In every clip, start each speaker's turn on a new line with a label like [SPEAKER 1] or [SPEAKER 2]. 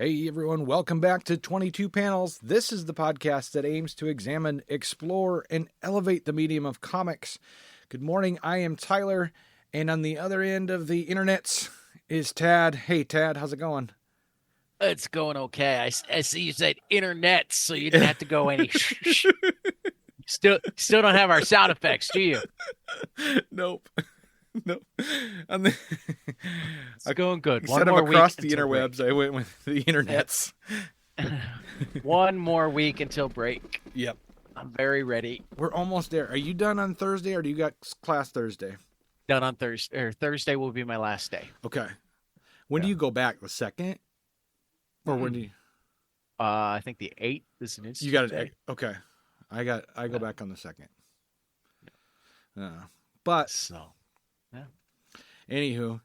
[SPEAKER 1] Hey everyone, welcome back to 22 Panels. This is the podcast that aims to examine, explore, and elevate the medium of comics. Good morning, I am Tyler, and on the other end of the internets is Tad. Hey Tad, how's it going?
[SPEAKER 2] It's going okay. I see you said internet, so you didn't have to go any. Still don't have our sound effects, do you?
[SPEAKER 1] Nope. Nope. On the,
[SPEAKER 2] It's going good. One
[SPEAKER 1] instead of
[SPEAKER 2] more week
[SPEAKER 1] across the
[SPEAKER 2] until break.
[SPEAKER 1] interwebs, I went with the internets.
[SPEAKER 2] One more week until break.
[SPEAKER 1] Yep.
[SPEAKER 2] I'm very ready.
[SPEAKER 1] We're almost there. Are you done on Thursday or do you got class Thursday?
[SPEAKER 2] Done on Thursday. Or Thursday will be my last day.
[SPEAKER 1] Okay. When do you go back? The second? Or when do you?
[SPEAKER 2] I think the 8th is an
[SPEAKER 1] You got it.
[SPEAKER 2] Day.
[SPEAKER 1] Okay. I go back on the second. But
[SPEAKER 2] So, yeah.
[SPEAKER 1] Anywho,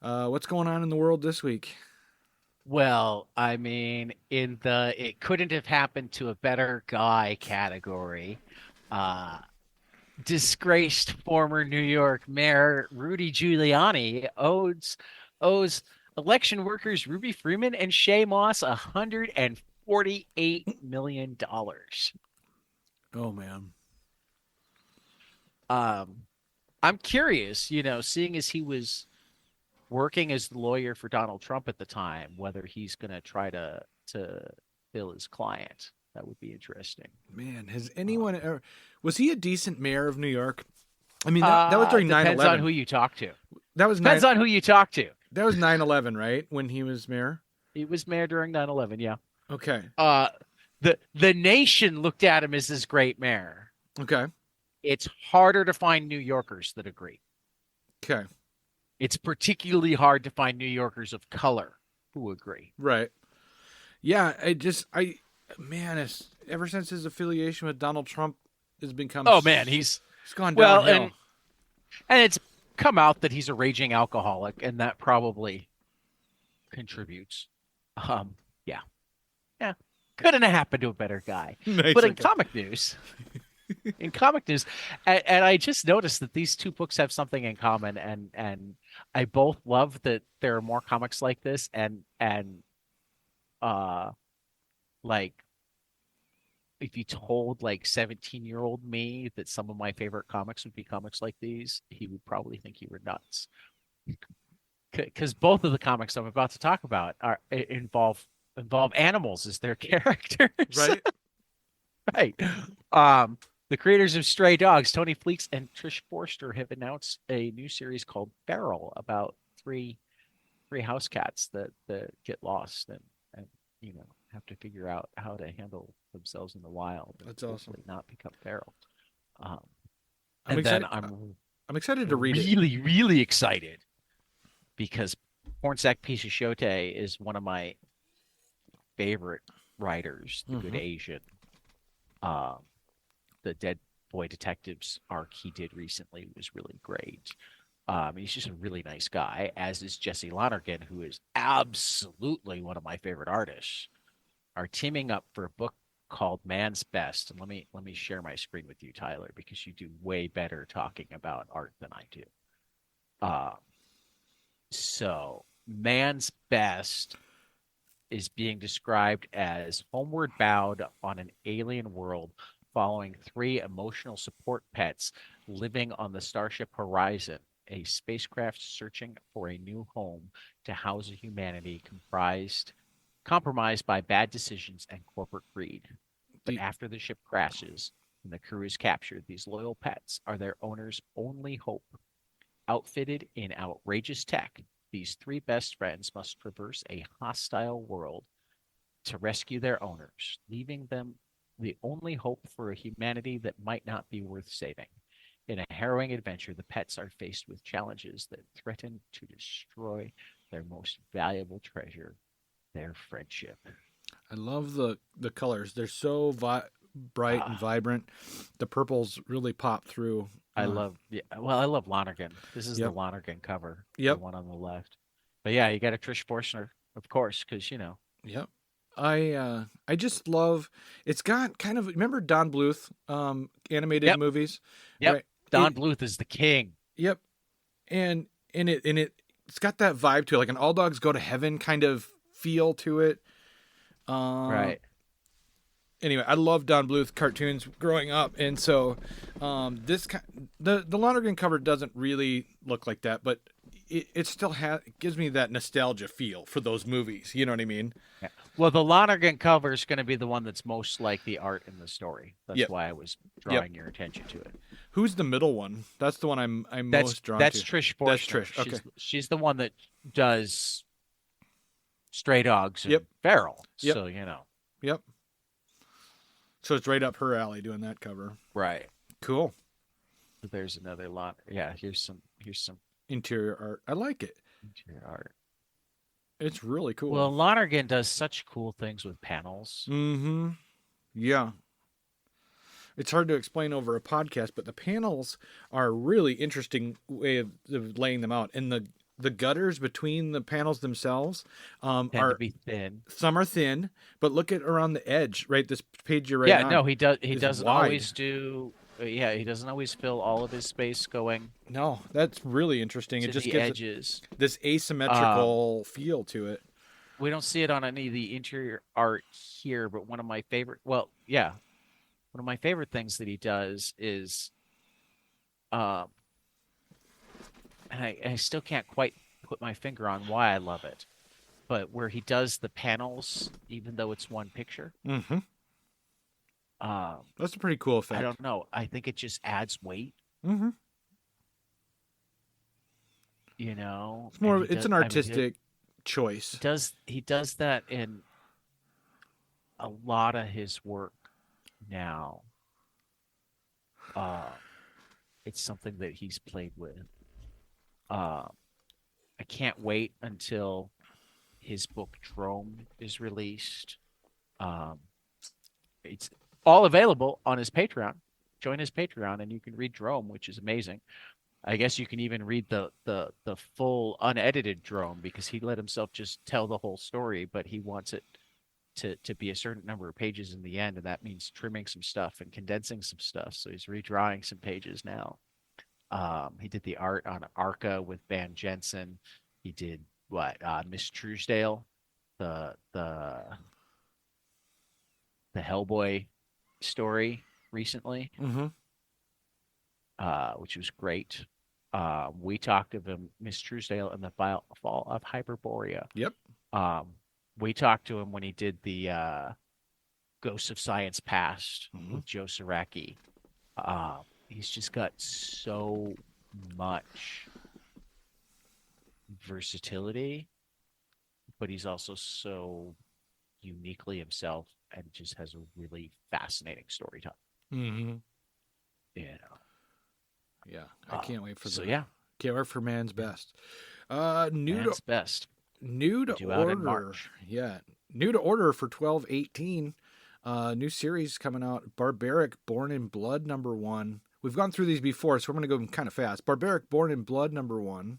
[SPEAKER 1] what's going on in the world this week?
[SPEAKER 2] Well, I mean, in the it couldn't have happened to a better guy category. Disgraced former New York Mayor Rudy Giuliani owes election workers Ruby Freeman and Shay Moss $148 million.
[SPEAKER 1] Oh man.
[SPEAKER 2] I'm curious, seeing as he was working as the lawyer for Donald Trump at the time, whether he's going to try to bill his client. That would be interesting.
[SPEAKER 1] Man, has anyone ever was he a decent mayor of New York? I mean, that was during 9/11.
[SPEAKER 2] Depends on who you talk to.
[SPEAKER 1] That was
[SPEAKER 2] Depends on who you talk to.
[SPEAKER 1] That was 9/11, right? When he was mayor?
[SPEAKER 2] He was mayor during 9/11, yeah.
[SPEAKER 1] Okay.
[SPEAKER 2] The nation looked at him as this great mayor.
[SPEAKER 1] Okay.
[SPEAKER 2] It's harder to find New Yorkers that agree.
[SPEAKER 1] Okay.
[SPEAKER 2] It's particularly hard to find New Yorkers of color who agree.
[SPEAKER 1] Right. Yeah, man, ever since his affiliation with Donald Trump has become
[SPEAKER 2] He's
[SPEAKER 1] gone downhill.
[SPEAKER 2] And it's come out that he's a raging alcoholic, and that probably contributes. Yeah. Couldn't have happened to a better guy.
[SPEAKER 1] Nice,
[SPEAKER 2] but in
[SPEAKER 1] okay.
[SPEAKER 2] comic news, and I just noticed that these two books have something in common, and I both love that there are more comics like this, and like if you told like 17-year-old me that some of my favorite comics would be comics like these, he would probably think you were nuts. Because both of the comics I'm about to talk about involve animals as their characters.
[SPEAKER 1] Right.
[SPEAKER 2] Right. The creators of Stray Dogs, Tony Fleeks and Trish Forster, have announced a new series called Feral about three house cats that get lost and have to figure out how to handle themselves in the wild.
[SPEAKER 1] That's awesome.
[SPEAKER 2] Not become feral.
[SPEAKER 1] I'm excited to read it.
[SPEAKER 2] Really, really excited because Pornsack Picheshote is one of my favorite writers, the Good Asian. The Dead Boy Detectives arc he did recently was really great. He's just a really nice guy, as is Jesse Lonergan, who is absolutely one of my favorite artists, are teaming up for a book called Man's Best. And let me share my screen with you, Tyler, because you do way better talking about art than I do. So Man's Best is being described as homeward bound on an alien world, following 3 emotional support pets living on the Starship Horizon, a spacecraft searching for a new home to house a humanity compromised by bad decisions and corporate greed. But after the ship crashes and the crew is captured, these loyal pets are their owner's only hope. Outfitted in outrageous tech, these 3 best friends must traverse a hostile world to rescue their owners, leaving them the only hope for a humanity that might not be worth saving. In a harrowing adventure, the pets are faced with challenges that threaten to destroy their most valuable treasure, their friendship.
[SPEAKER 1] I love the colors. They're so bright and vibrant. The purples really pop through.
[SPEAKER 2] I love Lonergan. This is the Lonergan cover.
[SPEAKER 1] Yep.
[SPEAKER 2] The one on the left. But yeah, you got a Trish Forster, of course, because
[SPEAKER 1] Yep. I just love. It's got kind of, remember Don Bluth animated movies.
[SPEAKER 2] Yep.
[SPEAKER 1] Right?
[SPEAKER 2] Don Bluth is the king.
[SPEAKER 1] Yep. And it's got that vibe to it, like an All Dogs Go to Heaven kind of feel to it.
[SPEAKER 2] Right.
[SPEAKER 1] Anyway, I loved Don Bluth cartoons growing up, and so the Lonergan cover doesn't really look like that, but it still it gives me that nostalgia feel for those movies. You know what I mean?
[SPEAKER 2] Yeah. Well, the Lonergan cover is going to be the one that's most like the art in the story. That's
[SPEAKER 1] Yep.
[SPEAKER 2] why I was
[SPEAKER 1] Yep.
[SPEAKER 2] drawing your attention to it.
[SPEAKER 1] Who's the middle one? That's the one I'm most drawn
[SPEAKER 2] That's
[SPEAKER 1] to.
[SPEAKER 2] Trish Forshner.
[SPEAKER 1] That's Trish. Okay.
[SPEAKER 2] She's the one that does Stray Dogs and
[SPEAKER 1] Yep.
[SPEAKER 2] Feral.
[SPEAKER 1] Yep.
[SPEAKER 2] So,
[SPEAKER 1] Yep. So it's right up her alley doing that cover.
[SPEAKER 2] Right.
[SPEAKER 1] Cool.
[SPEAKER 2] There's another lot. Yeah, here's some
[SPEAKER 1] Interior art. I like it.
[SPEAKER 2] interior art.
[SPEAKER 1] It's really cool.
[SPEAKER 2] Well, Lonergan does such cool things with panels.
[SPEAKER 1] Mm-hmm. Yeah. It's hard to explain over a podcast, but the panels are a really interesting way of laying them out. And the gutters between the panels themselves
[SPEAKER 2] Tend to be thin.
[SPEAKER 1] Some are thin, but look at around the edge, right? This page you're right on.
[SPEAKER 2] Yeah, no, he doesn't
[SPEAKER 1] wide.
[SPEAKER 2] always do. Yeah, he doesn't always fill all of his space going.
[SPEAKER 1] No, that's really interesting.
[SPEAKER 2] To
[SPEAKER 1] it just
[SPEAKER 2] the
[SPEAKER 1] gives
[SPEAKER 2] edges.
[SPEAKER 1] this asymmetrical feel to it.
[SPEAKER 2] We don't see it on any of the interior art here, but one of my favorite. Well, yeah, one of my favorite things that he does is, and I still can't quite put my finger on why I love it, but where he does the panels, even though it's one picture.
[SPEAKER 1] Mm-hmm. That's a pretty cool effect.
[SPEAKER 2] I don't know. I think it just adds weight.
[SPEAKER 1] Mm-hmm.
[SPEAKER 2] It's
[SPEAKER 1] more. It's an artistic choice.
[SPEAKER 2] He does that in a lot of his work now. It's something that he's played with. I can't wait until his book Drome is released. It's all available on his Patreon. Join his Patreon and you can read Drome, which is amazing. I guess you can even read the full unedited Drome because he let himself just tell the whole story, but he wants it to be a certain number of pages in the end, and that means trimming some stuff and condensing some stuff. So he's redrawing some pages now. He did the art on Arca with Van Jensen. He did Miss Truesdale, the Hellboy story recently, which was great. We talked of him, Miss Truesdale, in the fall of Hyperborea.
[SPEAKER 1] Yep.
[SPEAKER 2] We talked to him when he did the Ghosts of Science Past with Joe Siraki. He's just got so much versatility, but he's also so uniquely himself and just has a really fascinating storytelling.
[SPEAKER 1] Mm-hmm.
[SPEAKER 2] Yeah,
[SPEAKER 1] I can't wait for
[SPEAKER 2] can't
[SPEAKER 1] wait for Man's Best.
[SPEAKER 2] Man's Best.
[SPEAKER 1] New to
[SPEAKER 2] Due out in
[SPEAKER 1] order.
[SPEAKER 2] March.
[SPEAKER 1] Yeah, new to order for 12/18. New series coming out. Barbaric Born in Blood #1. We've gone through these before, so we're going to go kind of fast. Barbaric Born in Blood #1.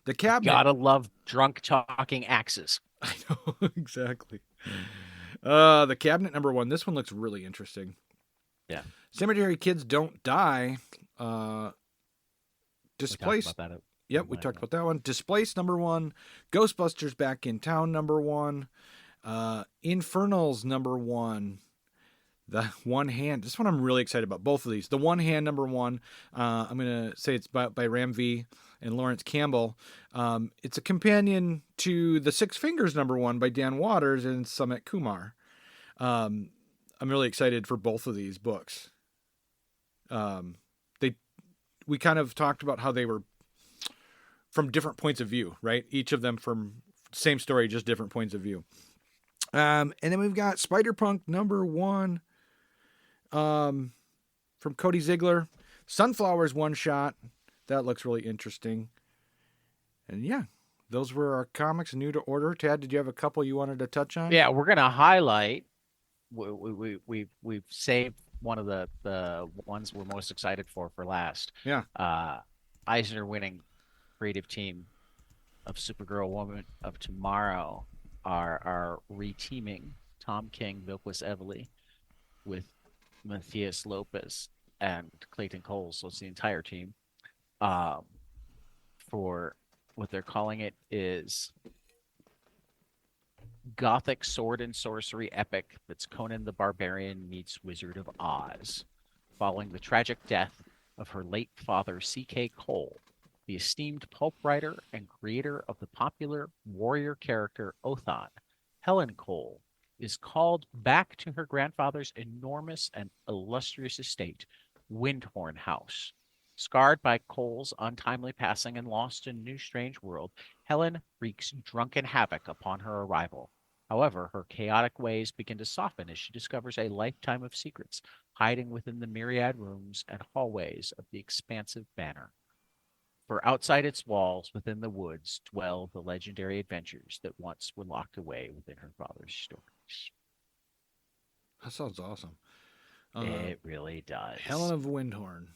[SPEAKER 1] The Cabinet.
[SPEAKER 2] Gotta love drunk talking axes.
[SPEAKER 1] I know, exactly. The Cabinet #1. This one looks really interesting.
[SPEAKER 2] Yeah.
[SPEAKER 1] Cemetery Kids Don't Die. Displaced. We talked about that one. Displaced #1. Ghostbusters Back in Town #1. Infernals #1. The One Hand. This one I'm really excited about. Both of these. The One Hand #1. I'm going to say it's by Ram V and Lawrence Campbell. It's a companion to The Six Fingers #1 by Dan Waters and Sumit Kumar. I'm really excited for both of these books. We kind of talked about how they were from different points of view, right? Each of them from same story, just different points of view. And then we've got Spider-Punk #1 from Cody Ziegler. Sunflowers one shot. That looks really interesting. And yeah, those were our comics new to order. Tad, did you have a couple you wanted to touch on?
[SPEAKER 2] Yeah, we're gonna highlight. We've saved one of the ones we're most excited for last.
[SPEAKER 1] Yeah.
[SPEAKER 2] Eisner winning creative team of Supergirl Woman of Tomorrow are reteaming Tom King, Vilquis Evely with Matthias Lopez and Clayton Cole. So it's the entire team. For what they're calling it is gothic sword and sorcery epic that's Conan the Barbarian meets Wizard of Oz. Following the tragic death of her late father, C.K. Cole, the esteemed pulp writer and creator of the popular warrior character Othan, Helen Cole is called back to her grandfather's enormous and illustrious estate, Windhorn House. Scarred by Cole's untimely passing and lost in a new strange world, Helen wreaks drunken havoc upon her arrival. However, her chaotic ways begin to soften as she discovers a lifetime of secrets hiding within the myriad rooms and hallways of the expansive banner. For outside its walls, within the woods, dwell the legendary adventures that once were locked away within her father's stories.
[SPEAKER 1] That sounds awesome.
[SPEAKER 2] It really does.
[SPEAKER 1] Helen of Windhorn.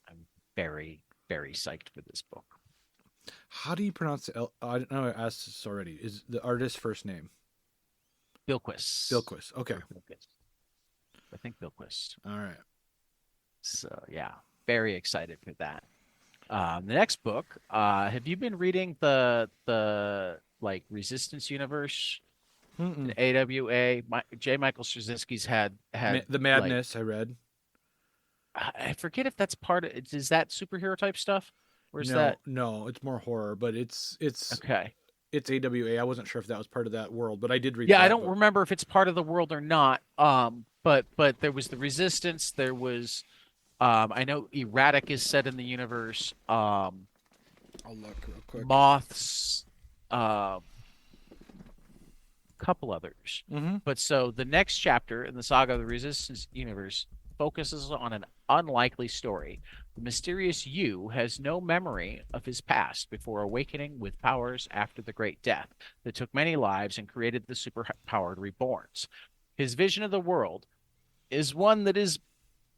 [SPEAKER 2] I'm very, very psyched for this book.
[SPEAKER 1] How do you pronounce it? I don't know. I asked this already. Is the artist's first name?
[SPEAKER 2] Bilquist.
[SPEAKER 1] Bilquist. Okay.
[SPEAKER 2] Bilquist. I think Bilquist.
[SPEAKER 1] All right.
[SPEAKER 2] So yeah, very excited for that. The next book. Have you been reading the like Resistance universe?
[SPEAKER 1] Mm-mm.
[SPEAKER 2] AWA. J. Michael Straczynski's had
[SPEAKER 1] The Madness. Like, I read.
[SPEAKER 2] I forget if that's part of. Is that superhero type stuff? Or is
[SPEAKER 1] no,
[SPEAKER 2] that?
[SPEAKER 1] No, it's more horror, but it's
[SPEAKER 2] okay.
[SPEAKER 1] It's AWA. I wasn't sure if that was part of that world, but I did read.
[SPEAKER 2] Yeah, I don't remember if it's part of the world or not. But there was the Resistance. There was, I know Erratic is set in the universe.
[SPEAKER 1] I'll look real quick.
[SPEAKER 2] Moths. Couple others.
[SPEAKER 1] Mm-hmm.
[SPEAKER 2] But so the next chapter in the Saga of the Resistance universe focuses on an unlikely story. The mysterious Yu has no memory of his past before awakening with powers after the Great Death that took many lives and created the superpowered Reborns. His vision of the world is one that is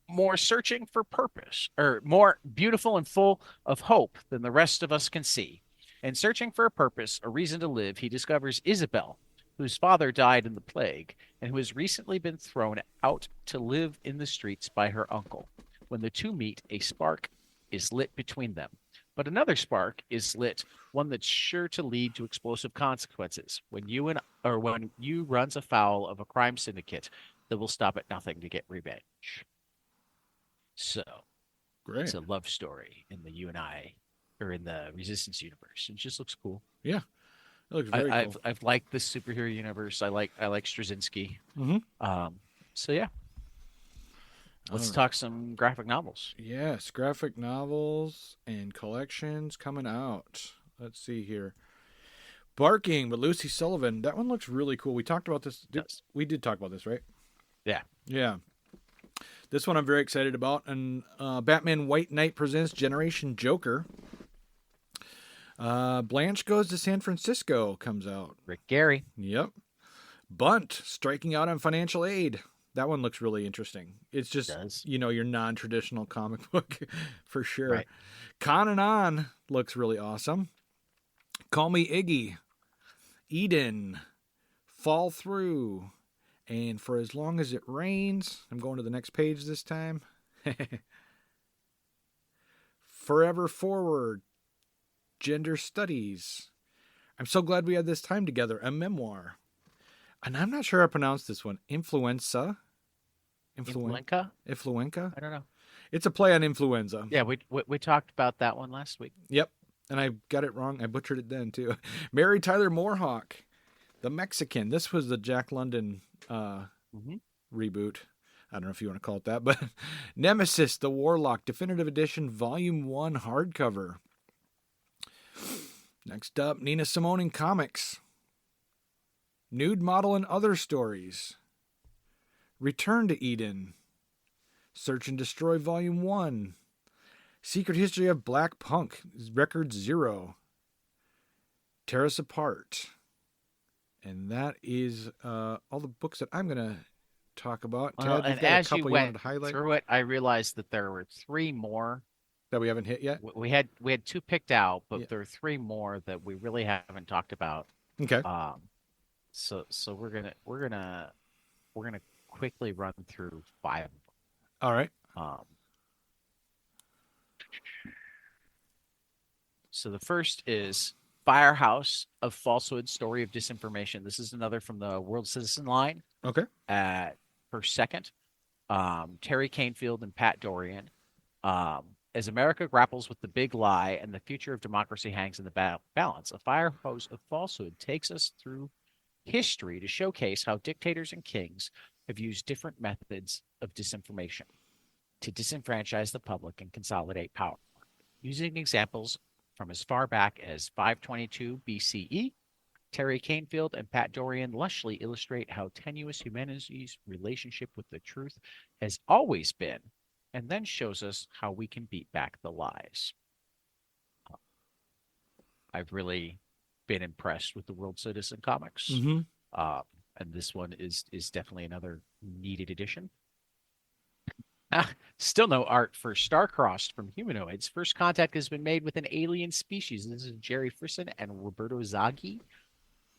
[SPEAKER 2] more searching for purpose, or more beautiful and full of hope than the rest of us can see. And searching for a purpose, a reason to live, he discovers Isabel, whose father died in the plague, and who has recently been thrown out to live in the streets by her uncle. When the two meet, a spark is lit between them. But another spark is lit, one that's sure to lead to explosive consequences when you runs afoul of a crime syndicate that will stop at nothing to get revenge. So,
[SPEAKER 1] Great.
[SPEAKER 2] It's a love story in the in the Resistance universe. It just looks cool.
[SPEAKER 1] Yeah. It looks very cool.
[SPEAKER 2] I've liked this superhero universe. I like Straczynski.
[SPEAKER 1] Mm-hmm.
[SPEAKER 2] So yeah, let's talk some graphic novels.
[SPEAKER 1] Yes, graphic novels and collections coming out. Let's see here. Barking with Lucy Sullivan. That one looks really cool. We talked about this. We did talk about this, right?
[SPEAKER 2] Yeah.
[SPEAKER 1] Yeah. This one I'm very excited about. And Batman White Knight presents Generation Joker. Blanche Goes to San Francisco comes out.
[SPEAKER 2] Rick Gary.
[SPEAKER 1] Yep. Bunt, striking out on financial aid. That one looks really interesting. It's just, your non-traditional comic book for sure.
[SPEAKER 2] Right.
[SPEAKER 1] Con and On looks really awesome. Call Me Iggy. Eden. Fall Through. And For As Long as It Rains. I'm going to the next page this time. Forever Forward. Gender Studies. I'm so glad we had this time together. A memoir. And I'm not sure I pronounced this one. Influenza?
[SPEAKER 2] Influenza?
[SPEAKER 1] Influenza?
[SPEAKER 2] I don't know.
[SPEAKER 1] It's a play on influenza.
[SPEAKER 2] Yeah, we talked about that one last week.
[SPEAKER 1] Yep. And I got it wrong. I butchered it then, too. Mary Tyler Moorhawk. The Mexican. This was the Jack London reboot. I don't know if you want to call it that. But Nemesis, the Warlock. Definitive Edition, Volume 1 hardcover. Next up, Nina Simone in comics. Nude Model and Other Stories. Return to Eden. Search and Destroy Volume 1. Secret History of Black Punk, Record 0. Tear Us Apart. And that is all the books that I'm going to talk about.
[SPEAKER 2] Well,
[SPEAKER 1] Ted,
[SPEAKER 2] and as you went
[SPEAKER 1] highlight
[SPEAKER 2] through it, I realized that there were 3 more
[SPEAKER 1] that we haven't hit yet.
[SPEAKER 2] We had 2 picked out, but there are 3 more that we really haven't talked about.
[SPEAKER 1] Okay.
[SPEAKER 2] So we're gonna quickly run through 5 of them.
[SPEAKER 1] All right.
[SPEAKER 2] So the first is firehouse of falsehood, story of disinformation. This is another from the World Citizen line
[SPEAKER 1] Okay.
[SPEAKER 2] at per second. Terry Canfield and Pat Dorian. As America grapples with the big lie and the future of democracy hangs in the balance, a fire hose of falsehood takes us through history to showcase how dictators and kings have used different methods of disinformation to disenfranchise the public and consolidate power. Using examples from as far back as 522 BCE, Terry Canfield and Pat Dorian lushly illustrate how tenuous humanity's relationship with the truth has always been, and then shows us how we can beat back the lies. I've really been impressed with the World Citizen comics,
[SPEAKER 1] Mm-hmm.
[SPEAKER 2] and this one is definitely another needed addition. Still no art for Star-Crossed from Humanoids. First contact has been made with an alien species. This is Jerry Frisson and Roberto Zaghi.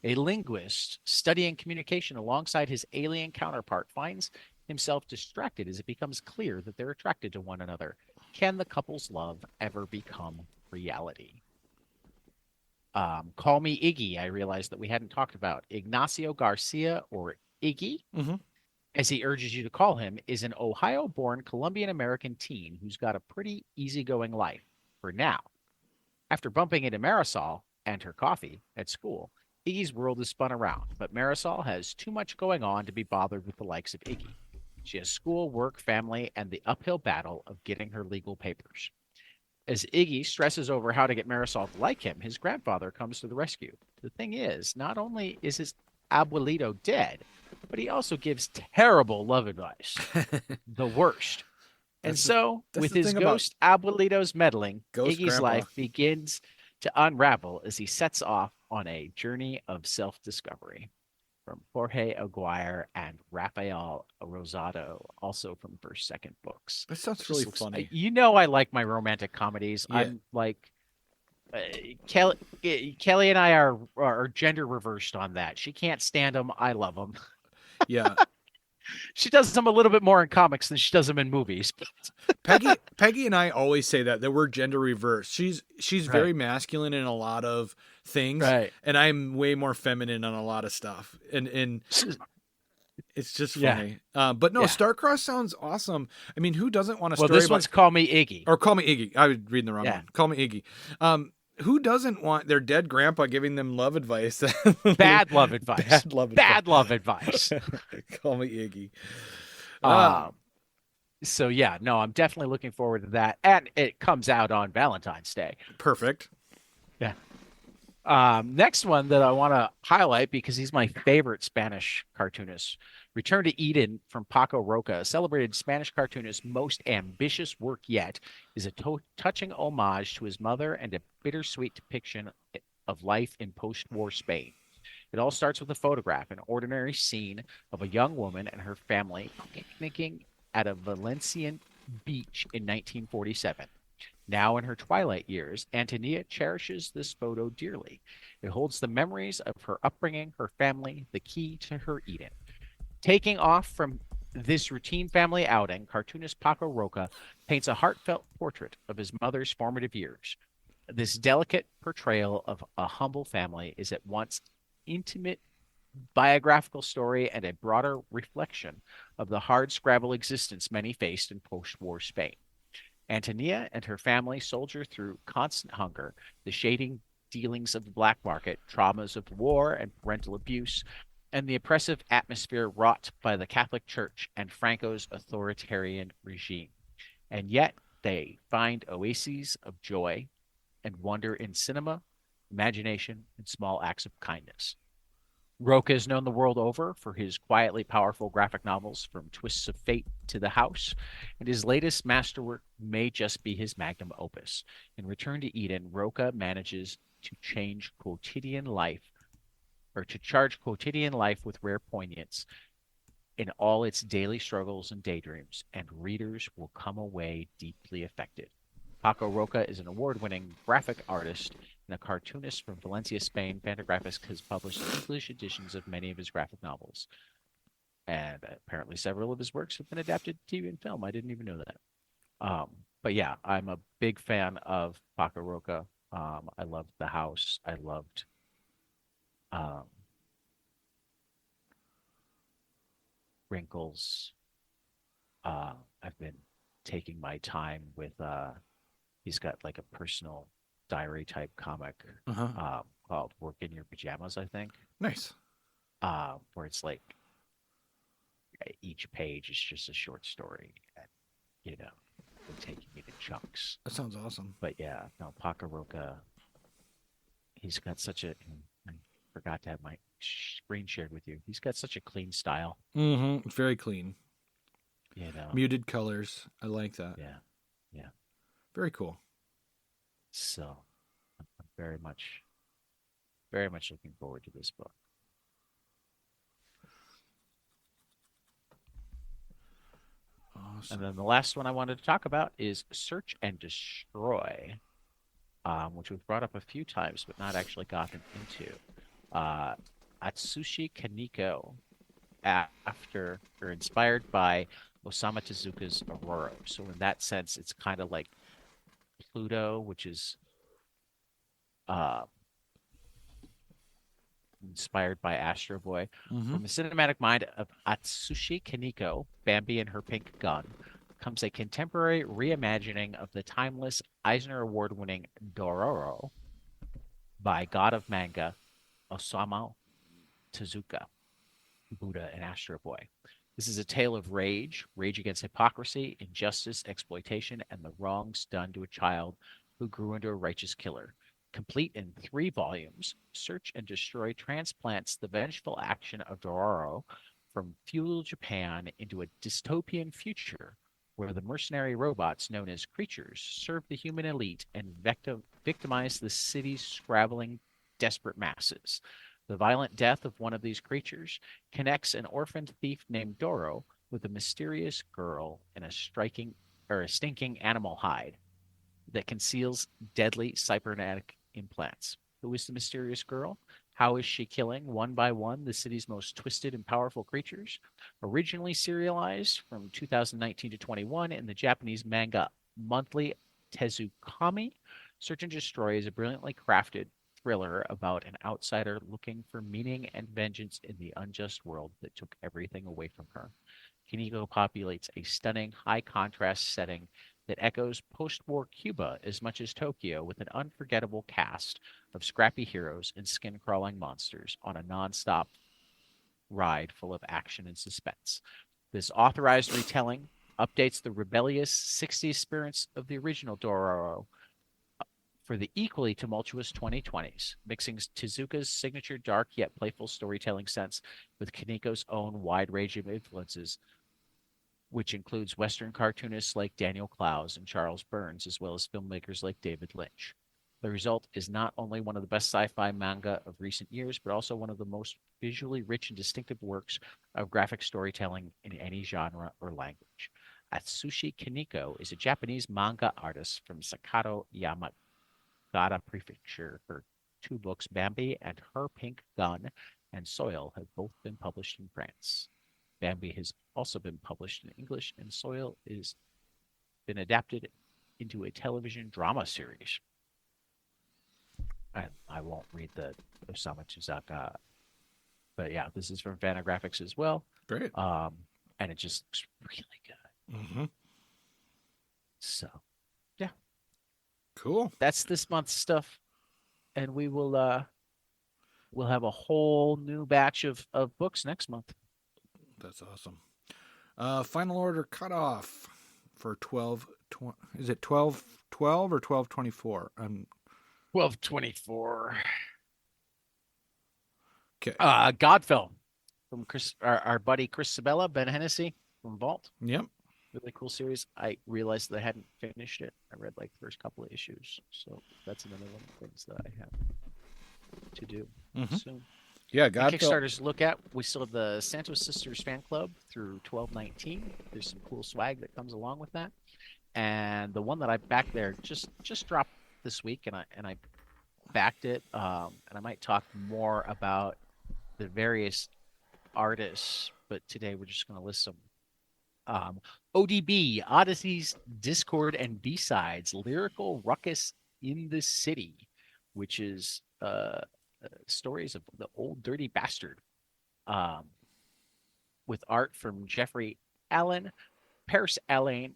[SPEAKER 2] A linguist studying communication alongside his alien counterpart finds himself distracted as it becomes clear that they're attracted to one another. Can the couple's love ever become reality? Call Me Iggy, I realized that we hadn't talked about. Ignacio Garcia, or Iggy, as he urges you to call him, is an Ohio-born Colombian-American teen who's got a pretty easygoing life, for now. After bumping into Marisol and her coffee at school, Iggy's world is spun around, but Marisol has too much going on to be bothered with the likes of Iggy. She has school, work, family, and the uphill battle of getting her legal papers. As Iggy stresses over how to get Marisol to like him, his grandfather comes to the rescue. The thing is, not only is his abuelito dead, but he also gives terrible love advice. The worst. And so, with his ghost abuelito's meddling, Iggy's life begins to unravel as he sets off on a journey of self-discovery. From Jorge Aguirre and Rafael Rosado, also from First Second Books.
[SPEAKER 1] That sounds really funny.
[SPEAKER 2] You know, I like my romantic comedies. Yeah. I'm like, Kelly and I are gender reversed on that. She can't stand them. I love them.
[SPEAKER 1] Yeah.
[SPEAKER 2] She does them a little bit more in comics than she does them in movies.
[SPEAKER 1] Peggy and I always say that we're gender reversed. She's very masculine in a lot of things,
[SPEAKER 2] right,
[SPEAKER 1] and I'm way more feminine on a lot of stuff. And it's just funny. Yeah. But no, Star-Crossed sounds awesome. I mean, who doesn't want a story?
[SPEAKER 2] Well, this one's Call Me Iggy.
[SPEAKER 1] Or Call Me Iggy. I was reading the wrong one. Call Me Iggy. Who doesn't want their dead grandpa giving them love advice?
[SPEAKER 2] Bad love advice. Bad love advice.
[SPEAKER 1] Call Me Iggy.
[SPEAKER 2] So yeah, no, I'm definitely looking forward to that, and it comes out on Valentine's Day.
[SPEAKER 1] Perfect.
[SPEAKER 2] Yeah. Next one that I want to highlight because he's my favorite Spanish cartoonist. Return to Eden from Paco Roca, a celebrated Spanish cartoonist's most ambitious work yet, is a touching homage to his mother and a bittersweet depiction of life in post-war Spain. It all starts with a photograph, an ordinary scene of a young woman and her family picnicking at a Valencian beach in 1947. Now in her twilight years, Antonia cherishes this photo dearly. It holds the memories of her upbringing, her family, the key to her Eden. Taking off from this routine family outing, cartoonist Paco Roca paints a heartfelt portrait of his mother's formative years. This delicate portrayal of a humble family is at once intimate biographical story and a broader reflection of the hard-scrabble existence many faced in post-war Spain. Antonia and her family soldier through constant hunger, the shading dealings of the black market, traumas of war and parental abuse, and the oppressive atmosphere wrought by the Catholic Church and Franco's authoritarian regime. And yet they find oases of joy and wonder in cinema, imagination, and small acts of kindness. Roca is known the world over for his quietly powerful graphic novels, From Twists of Fate to The House, and his latest masterwork may just be his magnum opus. In Return to Eden, Roca manages to charge quotidian life with rare poignance in all its daily struggles and daydreams, and readers will come away deeply affected. Paco Roca is an award-winning graphic artist and a cartoonist from Valencia, Spain. Fantagraphics has published English editions of many of his graphic novels. And apparently several of his works have been adapted to TV and film. I didn't even know that. But yeah, I'm a big fan of Paco Roca. I loved the house. I loved um, Wrinkles. I've been taking my time with. He's got like a personal diary type comic
[SPEAKER 1] Uh-huh.
[SPEAKER 2] called "Work in Your Pajamas," I think,
[SPEAKER 1] Nice.
[SPEAKER 2] where it's like each page is just a short story, and they're taking it in chunks.
[SPEAKER 1] That sounds awesome.
[SPEAKER 2] But yeah, no, Pakaroka, he's got such a. I forgot to have my screen shared with you. He's got such a clean style.
[SPEAKER 1] Mm-hmm. It's very clean.
[SPEAKER 2] You know.
[SPEAKER 1] Muted colors. I like that.
[SPEAKER 2] Yeah, yeah.
[SPEAKER 1] Very cool.
[SPEAKER 2] So I'm very much looking forward to this book.
[SPEAKER 1] Awesome.
[SPEAKER 2] And then the last one I wanted to talk about is Search and Destroy, which we've brought up a few times but not actually gotten into. Uh, Atsushi Kaneko, after or inspired by Osamu Tezuka's Aurora. So in that sense, it's kind of like Pluto, which is uh, inspired by Astro Boy.
[SPEAKER 1] Mm-hmm.
[SPEAKER 2] From the cinematic mind of Atsushi Kaneko, Bambi and Her Pink Gun, comes a contemporary reimagining of the timeless Eisner Award-winning Dororo by god of manga Osamu Tezuka, Buddha, and Astro Boy. This is a tale of rage against hypocrisy, injustice, exploitation, and the wrongs done to a child who grew into a righteous killer. Complete in 3 volumes, Search and Destroy transplants the vengeful action of Dororo from feudal Japan into a dystopian future where the mercenary robots known as creatures serve the human elite and victimize the city's scrabbling, desperate masses. The violent death of one of these creatures connects an orphaned thief named Doro with a mysterious girl in a stinking animal hide that conceals deadly cybernetic implants. Who is the mysterious girl? How is she killing one by one the city's most twisted and powerful creatures? Originally serialized from 2019 to 21 in the Japanese manga monthly Tezukami, Search and Destroy is a brilliantly crafted thriller about an outsider looking for meaning and vengeance in the unjust world that took everything away from her. Kiniko populates a stunning, high contrast setting that echoes post war Cuba as much as Tokyo, with an unforgettable cast of scrappy heroes and skin crawling monsters on a non stop ride full of action and suspense. This authorized retelling updates the rebellious 60s spirits of the original Dororo for the equally tumultuous 2020s, mixing Tezuka's signature dark yet playful storytelling sense with Kaniko's own wide range of influences, which includes Western cartoonists like Daniel Clowes and Charles Burns, as well as filmmakers like David Lynch. The result is not only one of the best sci-fi manga of recent years, but also one of the most visually rich and distinctive works of graphic storytelling in any genre or language. Atsushi Kaneko is a Japanese manga artist from Sakato, Yamagata Prefecture. Her 2 books, Bambi and Her Pink Gun and Soil, have both been published in France. Bambi has also been published in English, and Soil has been adapted into a television drama series. I won't read the Osamu Tezuka, but yeah, this is from Fantagraphics as well.
[SPEAKER 1] Great.
[SPEAKER 2] And it just looks really good.
[SPEAKER 1] Mm-hmm.
[SPEAKER 2] So, yeah,
[SPEAKER 1] Cool.
[SPEAKER 2] that's this month's stuff, and we'll have a whole new batch of books next month.
[SPEAKER 1] That's awesome. Final order cutoff for 12. Is it 12/12 or 12/24?
[SPEAKER 2] 12/24.
[SPEAKER 1] Okay.
[SPEAKER 2] Godfell from Chris, our buddy Chris Sabella, Ben Hennessy from Vault.
[SPEAKER 1] Yep.
[SPEAKER 2] Really cool series. I realized that I hadn't finished it. I read like the first couple of issues, so that's another one of the things that I have to do soon.
[SPEAKER 1] Yeah,
[SPEAKER 2] Kickstarters to look at. We still have the Santos Sisters fan club through 12/19. There's some cool swag that comes along with that. And the one that I backed there just dropped this week, and I backed it. And I might talk more about the various artists, but today we're just going to list some. ODB, Odysseys, Discord, and B-Sides, Lyrical Ruckus in the City, which is stories of the Old Dirty Bastard, um, with art from Jeffrey Allen, Paris Allain,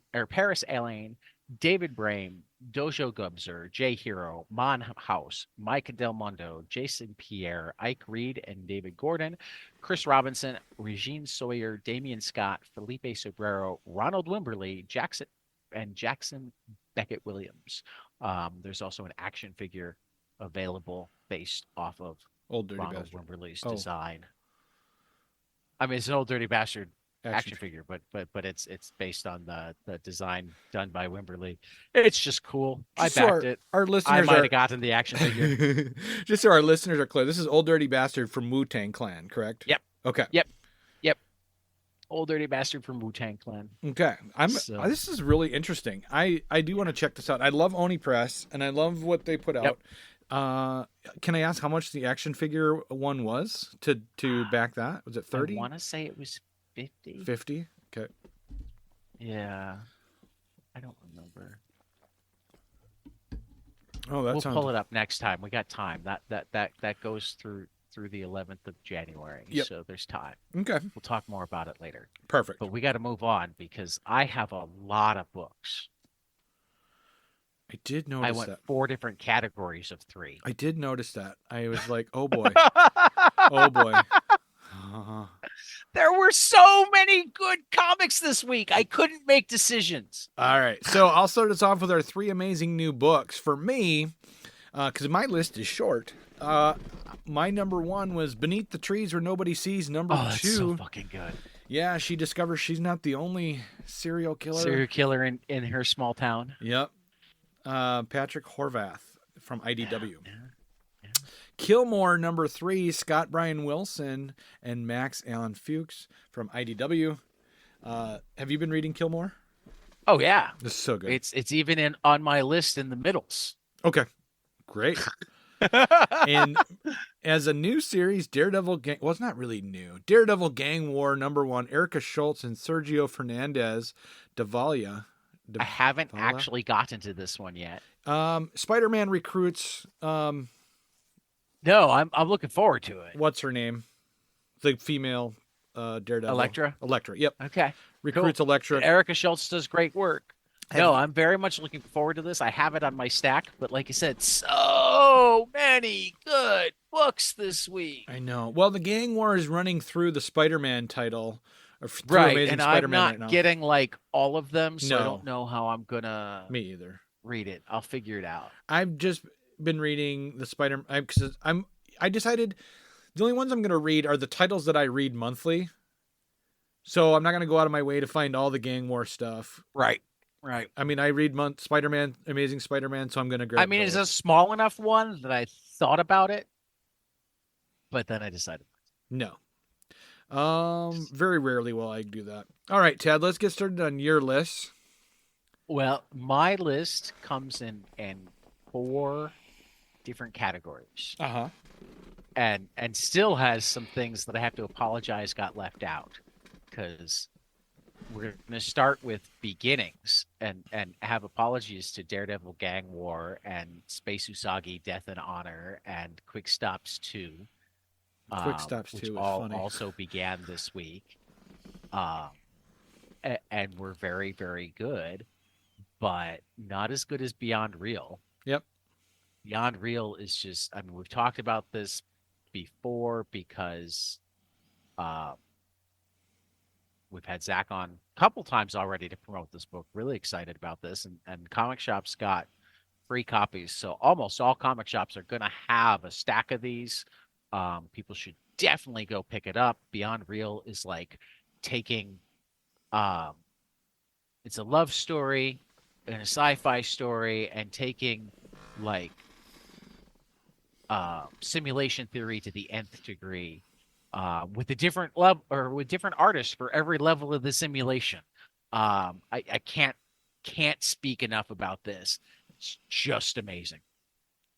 [SPEAKER 2] David Brame, Dojo Gubzer, Jay Hero, Mon House, Mike Del Mondo, Jason Pierre, Ike Reed, and David Gordon, Chris Robinson, Regine Sawyer, Damian Scott, Felipe Sobrero, Ronald Wimberly, Jackson Beckett Williams. There's also an action figure available based off of
[SPEAKER 1] Old Dirty
[SPEAKER 2] Ronald
[SPEAKER 1] Bastard.
[SPEAKER 2] Wimberly's design. I mean, it's an Old Dirty Bastard action figure, but it's based on the design done by Wimberly. It's just cool.
[SPEAKER 1] Just
[SPEAKER 2] I backed it.
[SPEAKER 1] Our listeners
[SPEAKER 2] I might have gotten the action figure.
[SPEAKER 1] Just so our listeners are clear, this is Old Dirty Bastard from Wu-Tang Clan, correct?
[SPEAKER 2] Yep.
[SPEAKER 1] Okay.
[SPEAKER 2] Yep. Old Dirty Bastard from Wu-Tang Clan.
[SPEAKER 1] Okay. This is really interesting. I do want to check this out. I love Oni Press, and I love what they put out. Can I ask how much the action figure one was to back that? Was it 30?
[SPEAKER 2] I want to say it was 50.
[SPEAKER 1] 50? Okay.
[SPEAKER 2] Yeah. I don't remember.
[SPEAKER 1] Oh,
[SPEAKER 2] we'll pull it up next time. We got time. That goes through the 11th of January.
[SPEAKER 1] Yep.
[SPEAKER 2] So there's time.
[SPEAKER 1] Okay.
[SPEAKER 2] We'll talk more about it later.
[SPEAKER 1] Perfect.
[SPEAKER 2] But we got to move on because I have a lot of books.
[SPEAKER 1] I did notice
[SPEAKER 2] I went
[SPEAKER 1] that.
[SPEAKER 2] 4 different categories of 3.
[SPEAKER 1] I did notice that. I was like, oh boy. Oh boy.
[SPEAKER 2] There were so many good comics this week. I couldn't make decisions.
[SPEAKER 1] All right. So I'll start us off with our 3 amazing new books. For me, because my list is short, my number 1 was Beneath the Trees Where Nobody Sees. Number 2.
[SPEAKER 2] That's so fucking good.
[SPEAKER 1] Yeah, she discovers she's not the only serial killer.
[SPEAKER 2] In her small town.
[SPEAKER 1] Yep. Patrick Horvath from IDW.
[SPEAKER 2] Yeah.
[SPEAKER 1] Killmore, number 3, Scott Bryan Wilson and Max Allen Fuchs from IDW. Have you been reading Killmore?
[SPEAKER 2] Oh yeah,
[SPEAKER 1] this is so good.
[SPEAKER 2] It's even on my list in the middles.
[SPEAKER 1] Okay, great. And as a new series, Daredevil Gang. Well, it's not really new. Daredevil Gang War number 1, Erica Schultz and Sergio Fernandez Davalia.
[SPEAKER 2] I haven't actually gotten to this one yet.
[SPEAKER 1] Spider-Man recruits.
[SPEAKER 2] No, I'm looking forward to it.
[SPEAKER 1] What's her name? The female Daredevil.
[SPEAKER 2] Elektra.
[SPEAKER 1] Yep.
[SPEAKER 2] Okay.
[SPEAKER 1] Recruits cool. Elektra.
[SPEAKER 2] Erica Schultz does great work. I'm very much looking forward to this. I have it on my stack, but like I said, so many good books this week.
[SPEAKER 1] I know. Well, the Gang War is running through the Spider-Man title.
[SPEAKER 2] Right,
[SPEAKER 1] Amazing
[SPEAKER 2] and
[SPEAKER 1] Spider-Man
[SPEAKER 2] I'm not getting like all of them, so I don't know how I'm gonna.
[SPEAKER 1] Me either.
[SPEAKER 2] Read it. I'll figure it out.
[SPEAKER 1] I've just been reading the Spider-Man because I decided the only ones I'm gonna read are the titles that I read monthly. So I'm not gonna go out of my way to find all the Gang War stuff.
[SPEAKER 2] Right.
[SPEAKER 1] I mean, I read Spider-Man, Amazing Spider-Man, so I'm gonna grab.
[SPEAKER 2] I mean, it's a small enough one that I thought about it, but then I decided
[SPEAKER 1] no. Very rarely will I do that. All right, Ted, let's get started on your list.
[SPEAKER 2] Well, my list comes in 4 different categories.
[SPEAKER 1] Uh-huh.
[SPEAKER 2] And still has some things that I have to apologize got left out, because we're going to start with beginnings and have apologies to Daredevil Gang War and Space Usagi Death and Honor and Quick Stops 2.
[SPEAKER 1] Quick Stops 2
[SPEAKER 2] which
[SPEAKER 1] is funny.
[SPEAKER 2] Also began this week. And were very, very good, but not as good as Beyond Real.
[SPEAKER 1] Yep.
[SPEAKER 2] Beyond Real is just, I mean, we've talked about this before because we've had Zach on a couple times already to promote this book. Really excited about this. And comic shops got free copies. So almost all comic shops are going to have a stack of these. People should definitely go pick it up. Beyond Real is like taking, it's a love story and a sci-fi story, and taking like simulation theory to the nth degree, with a different level or with different artists for every level of the simulation. I can't speak enough about this. It's just amazing.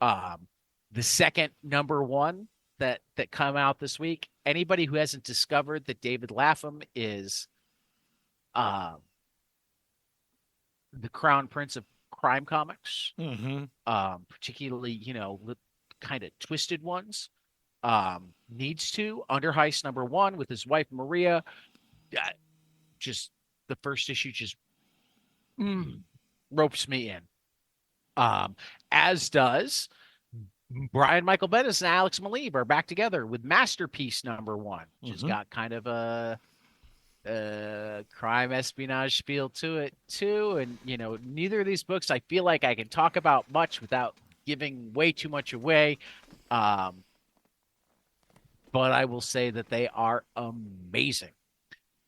[SPEAKER 2] The second number 1 that come out this week. Anybody who hasn't discovered that David Lapham is the Crown Prince of crime comics,
[SPEAKER 1] Mm-hmm.
[SPEAKER 2] particularly, kind of twisted ones. Needs to. Under Heist #1 with his wife Maria. Uh, just the first issue just ropes me in. As does Brian Michael Bendis and Alex Maleev are back together with Masterpiece #1, which has got kind of a crime espionage spiel to it too. And neither of these books I feel like I can talk about much without giving way too much away. But I will say that they are amazing.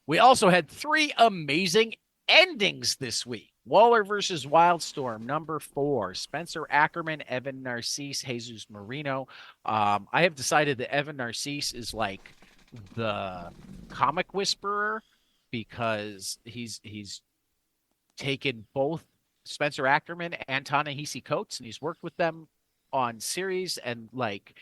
[SPEAKER 2] We also had 3 amazing endings this week. Waller versus Wildstorm, #4. Spencer Ackerman, Evan Narcisse, Jesus Marino. I have decided that Evan Narcisse is like the comic whisperer because he's taken both Spencer Ackerman and Ta-Nehisi Coates, and he's worked with them on series and like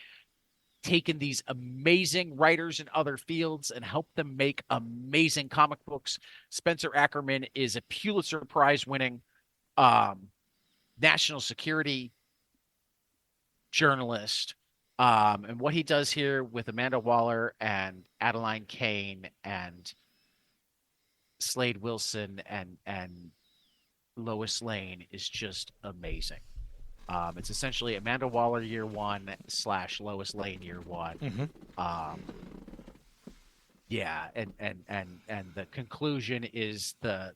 [SPEAKER 2] taken these amazing writers in other fields and helped them make amazing comic books. Spencer Ackerman is a Pulitzer Prize winning national security journalist. And what he does here with Amanda Waller and Adeline Kane and Slade Wilson and Lois Lane is just amazing. It's essentially Amanda Waller year 1 / Lois Lane year 1. Yeah, and the conclusion is the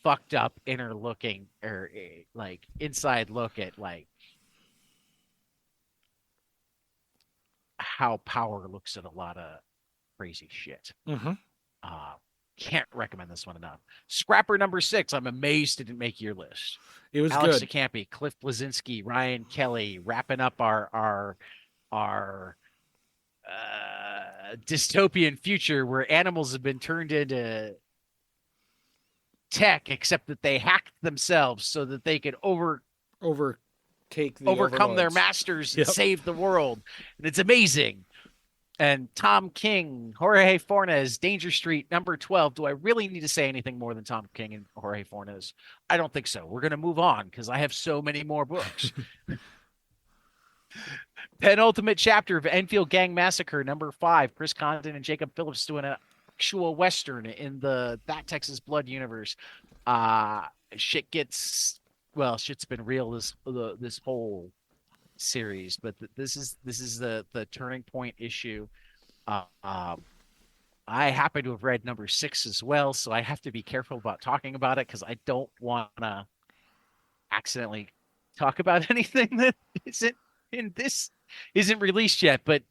[SPEAKER 2] fucked up inner looking or like inside look at like how power looks at a lot of crazy shit. Can't recommend this one enough. Scrapper #6. I'm amazed it didn't make your list.
[SPEAKER 1] It was
[SPEAKER 2] Alex
[SPEAKER 1] good.
[SPEAKER 2] DeCampi, Cliff Blazinski, Ryan Kelly, wrapping up our dystopian future where animals have been turned into tech, except that they hacked themselves so that they could overcome their masters and save the world. And it's amazing. And Tom King, Jorge Fornes, Danger Street, #12. Do I really need to say anything more than Tom King and Jorge Fornes? I don't think so. We're going to move on because I have so many more books. Penultimate chapter of Enfield Gang Massacre, #5. Chris Condon and Jacob Phillips doing an actual Western in the That Texas Blood universe. Shit's been real this whole series, but this is the turning point issue. I happen to have read #6 as well, so I have to be careful about talking about it because I don't want to accidentally talk about anything that isn't released yet. But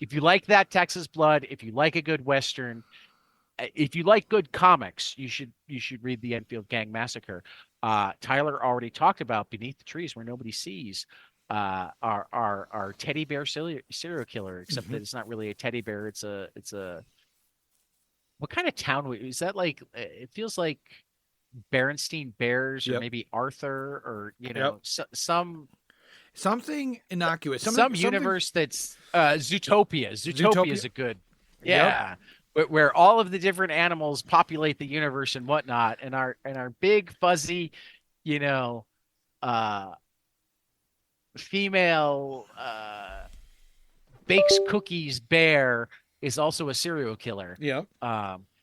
[SPEAKER 2] if you like That Texas Blood, if you like a good Western, if you like good comics, you should read the Enfield Gang Massacre. Tyler already talked about Beneath the Trees Where Nobody Sees. Our teddy bear serial killer, except that it's not really a teddy bear. It's a what kind of town is that? Like it feels like Berenstein Bears or maybe Arthur or
[SPEAKER 1] something innocuous,
[SPEAKER 2] some universe that's Zootopia. Zootopia is a good where all of the different animals populate the universe and whatnot, and our big fuzzy female bakes cookies bear is also a serial killer.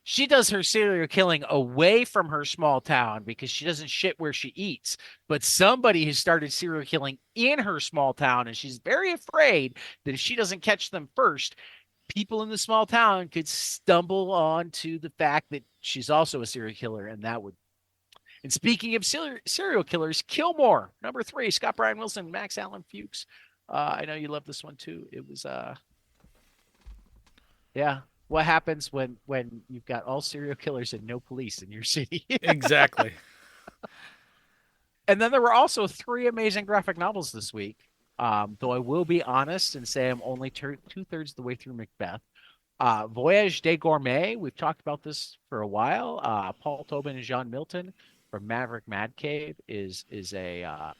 [SPEAKER 2] She does her serial killing away from her small town because she doesn't shit where she eats, but somebody has started serial killing in her small town, and she's very afraid that if she doesn't catch them first, people in the small town could stumble onto the fact that she's also a serial killer, and that would. And speaking of serial killers, Killmore, #3, Scott Bryan Wilson, Max Allan Fuchs. I know you love this one too. It was, what happens when you've got all serial killers and no police in your city?
[SPEAKER 1] Exactly.
[SPEAKER 2] And then there were also 3 amazing graphic novels this week. Though I will be honest and say I'm only 2/3 of the way through Macbeth. Voyage des Gourmets, we've talked about this for a while. Paul Tobin and John Milton from Maverick Mad Cave is a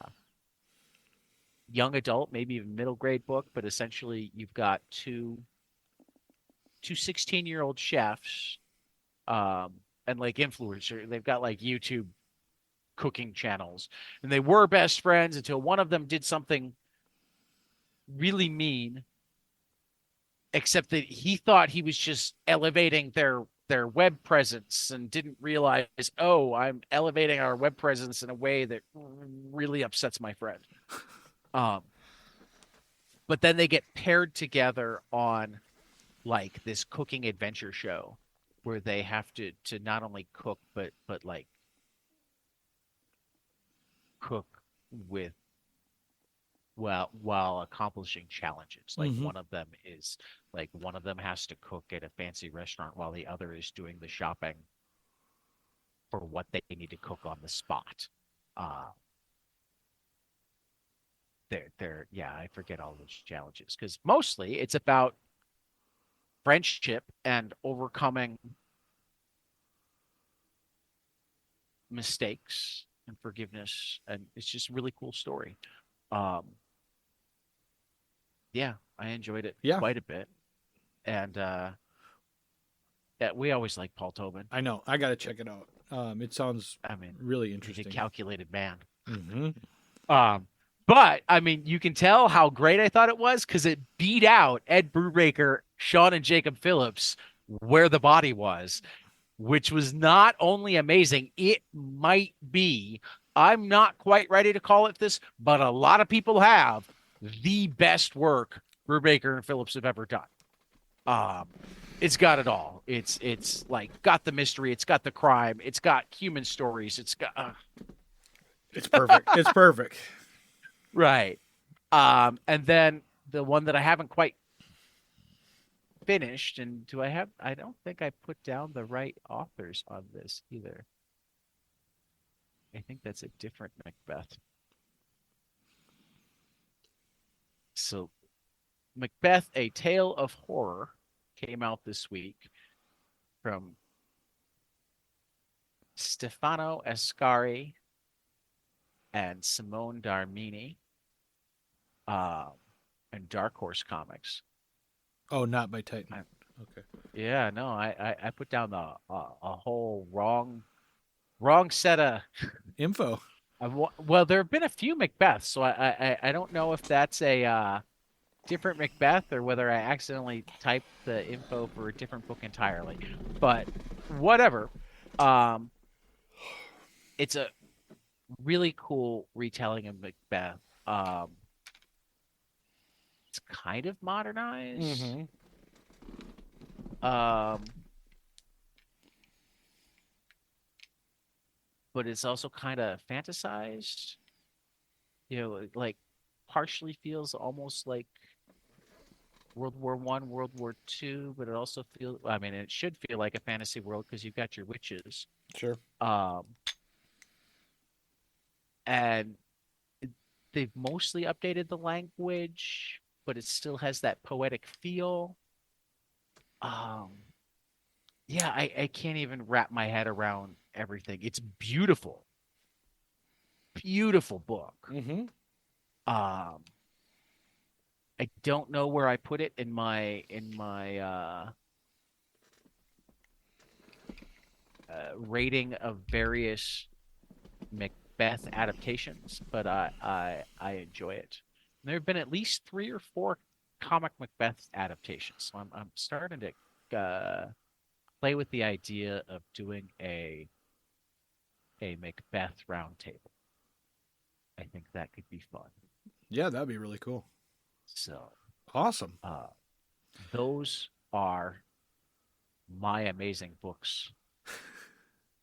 [SPEAKER 2] young adult, maybe even middle grade book, but essentially you've got two 16-year-old chefs and like influencers. They've got like YouTube cooking channels, and they were best friends until one of them did something really mean, except that he thought he was just elevating their web presence and didn't realize, oh, I'm elevating our web presence in a way that really upsets my friend. But then they get paired together on like this cooking adventure show where they have to not only cook but like cook with while accomplishing challenges. Like one of them is like one of them has to cook at a fancy restaurant while the other is doing the shopping for what they need to cook on the spot. I forget all those challenges because mostly it's about friendship and overcoming mistakes and forgiveness, and it's just a really cool story. Yeah, I enjoyed it quite a bit, and we always like Paul Tobin.
[SPEAKER 1] I know. I got to check it out. It sounds, really interesting.
[SPEAKER 2] He's a calculated man. But I mean, you can tell how great I thought it was because it beat out Ed Brubaker, Sean and Jacob Phillips, Where the Body Was, which was not only amazing, it might be, I'm not quite ready to call it this, but a lot of people have, the best work Brubaker and Phillips have ever done. It's got it all. It's like got the mystery, it's got the crime, it's got human stories, it's got
[SPEAKER 1] It's perfect. It's perfect.
[SPEAKER 2] Right. And then the one that I haven't quite finished, and I don't think I put down the right authors on this either. I think that's a different Macbeth. So Macbeth, A Tale of Horror came out this week from Stefano Ascari and Simone Darmini. And Dark Horse Comics.
[SPEAKER 1] Oh, not by Titan. Okay.
[SPEAKER 2] Yeah, no, I put down a whole wrong set of
[SPEAKER 1] info.
[SPEAKER 2] Well, there have been a few Macbeths, so I don't know if that's a different Macbeth or whether I accidentally typed the info for a different book entirely. But whatever. It's a really cool retelling of Macbeth. It's kind of modernized. But it's also kind of fantasized. You know, like partially feels almost like World War One, World War Two, but it also feels, I mean, it should feel like a fantasy world because you've got your witches.
[SPEAKER 1] Sure.
[SPEAKER 2] And they've mostly updated the language, but it still has that poetic feel. Yeah, I can't even wrap my head around everything. It's beautiful. Beautiful book. I don't know where I put it in my rating of various Macbeth adaptations, but I enjoy it. There have been at least 3 or 4 comic Macbeth adaptations, so I'm starting to play with the idea of doing a Macbeth roundtable. I think that could be fun.
[SPEAKER 1] Yeah, that'd be really cool.
[SPEAKER 2] So
[SPEAKER 1] awesome.
[SPEAKER 2] Those are my amazing books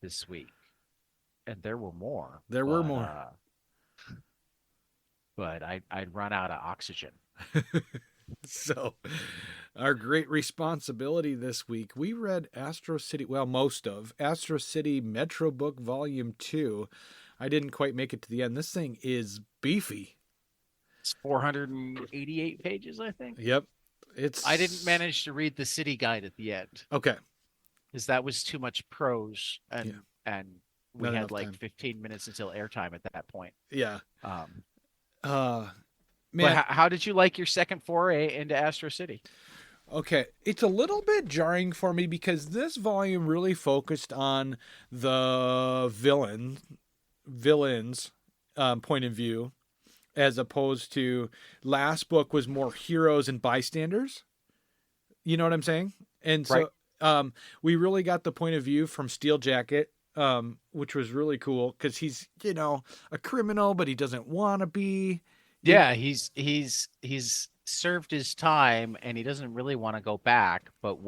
[SPEAKER 2] this week, and there were more.
[SPEAKER 1] There were more,
[SPEAKER 2] but I'd run out of oxygen.
[SPEAKER 1] So, our great responsibility this week, we read Astro City, well, most of Astro City Metrobook Volume 2. I didn't quite make it to the end. This thing is beefy.
[SPEAKER 2] It's 488 pages, I think.
[SPEAKER 1] Yep.
[SPEAKER 2] I didn't manage to read the city guide at the end.
[SPEAKER 1] Okay.
[SPEAKER 2] Because that was too much prose, and we
[SPEAKER 1] Not
[SPEAKER 2] had like
[SPEAKER 1] time.
[SPEAKER 2] 15 minutes until airtime at that point.
[SPEAKER 1] Yeah.
[SPEAKER 2] Man, how did you like your second foray into Astro City?
[SPEAKER 1] Okay, it's a little bit jarring for me because this volume really focused on the villain, villain's point of view, as opposed to last book was more heroes and bystanders. You know what I'm saying? And so we really got the point of view from Steel Jacket, which was really cool because he's, a criminal, but he doesn't want to be.
[SPEAKER 2] Yeah, he's served his time and he doesn't really want to go back. But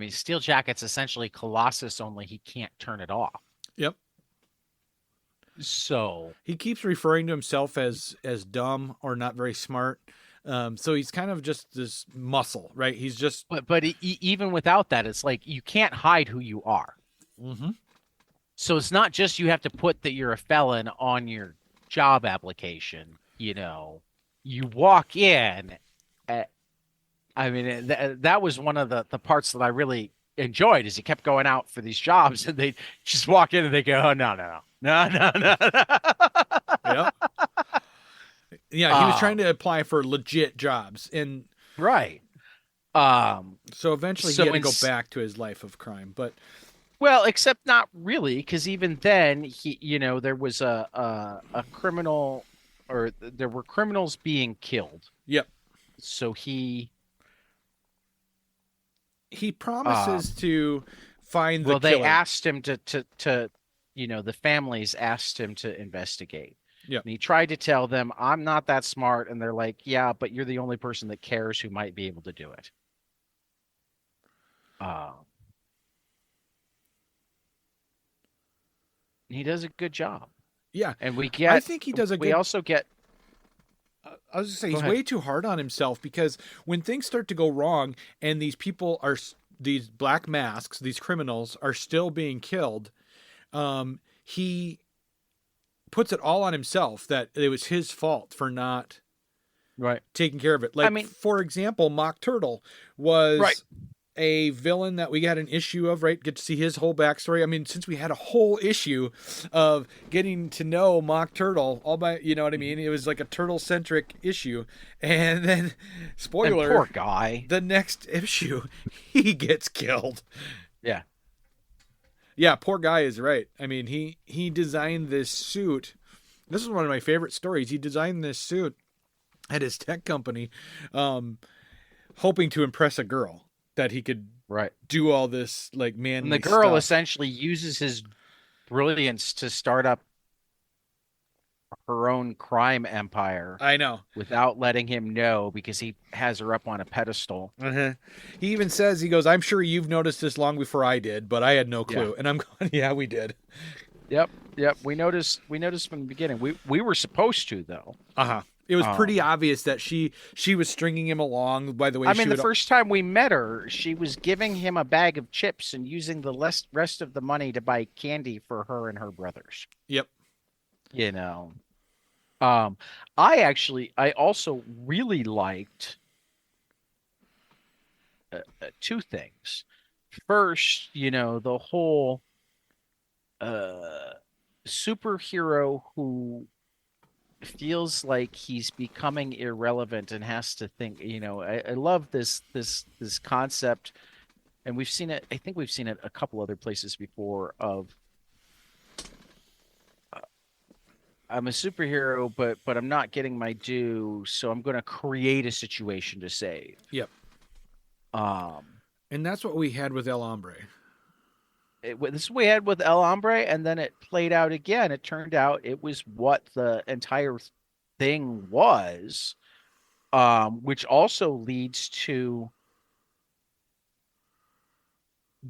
[SPEAKER 2] Steel Jacket's essentially Colossus, only he can't turn it off.
[SPEAKER 1] Yep.
[SPEAKER 2] So
[SPEAKER 1] he keeps referring to himself as dumb or not very smart. So he's kind of just this muscle, right? He's just.
[SPEAKER 2] But even without that, it's like you can't hide who you are.
[SPEAKER 1] Mm-hmm.
[SPEAKER 2] So it's not just you have to put that you're a felon on your job application. You walk in. That was one of the parts that I really enjoyed, is he kept going out for these jobs and they just walk in and they go, oh, no.
[SPEAKER 1] Yep. Yeah, he was trying to apply for legit jobs, and
[SPEAKER 2] right.
[SPEAKER 1] So eventually he had to go back to his life of crime, but
[SPEAKER 2] except not really, because even then there was a criminal, or there were criminals being killed.
[SPEAKER 1] Yep.
[SPEAKER 2] So he
[SPEAKER 1] promises to find the killer.
[SPEAKER 2] They asked him to the families asked him to investigate.
[SPEAKER 1] Yep.
[SPEAKER 2] And he tried to tell them, I'm not that smart. And they're like, yeah, but you're the only person that cares who might be able to do it. He does a good job.
[SPEAKER 1] Yeah.
[SPEAKER 2] And
[SPEAKER 1] I think he does a good.
[SPEAKER 2] We also get.
[SPEAKER 1] I was just saying, he's way too hard on himself, because when things start to go wrong and these people these black masks, these criminals are still being killed, he puts it all on himself, that it was his fault for not taking care of it. Like, for example, Mock Turtle was a villain that we got an issue of, right? Get to see his whole backstory. I mean, since we had a whole issue of getting to know Mock Turtle, all by, you know what I mean? It was like a turtle-centric issue. And then, spoiler,
[SPEAKER 2] and poor guy.
[SPEAKER 1] The next issue, he gets killed.
[SPEAKER 2] Yeah.
[SPEAKER 1] Yeah, poor guy is right. I mean, he designed this suit. This is one of my favorite stories. He designed this suit at his tech company, hoping to impress a girl, that he could do all this like manly
[SPEAKER 2] And the girl
[SPEAKER 1] stuff.
[SPEAKER 2] essentially uses his brilliance to start up her own crime empire.
[SPEAKER 1] I know.
[SPEAKER 2] Without letting him know, because he has her up on a pedestal.
[SPEAKER 1] Uh-huh. He even says, he goes, I'm sure you've noticed this long before I did, but I had no clue.
[SPEAKER 2] Yeah.
[SPEAKER 1] And I'm going, yeah, we did.
[SPEAKER 2] Yep. We noticed from the beginning. We were supposed to, though.
[SPEAKER 1] Uh-huh. It was pretty obvious that she was stringing him along. By the way,
[SPEAKER 2] the first time we met her, she was giving him a bag of chips and using the rest of the money to buy candy for her and her brothers.
[SPEAKER 1] Yep.
[SPEAKER 2] I also really liked two things. First, the whole superhero who feels like he's becoming irrelevant and has to think. I love this concept, and we've seen it. I think we've seen it a couple other places before. Of I'm a superhero, but I'm not getting my due, so I'm going to create a situation to save.
[SPEAKER 1] Yep. And that's what we had with El Hombre.
[SPEAKER 2] This we had with El Hombre, and then it played out again. It turned out it was what the entire thing was, which also leads to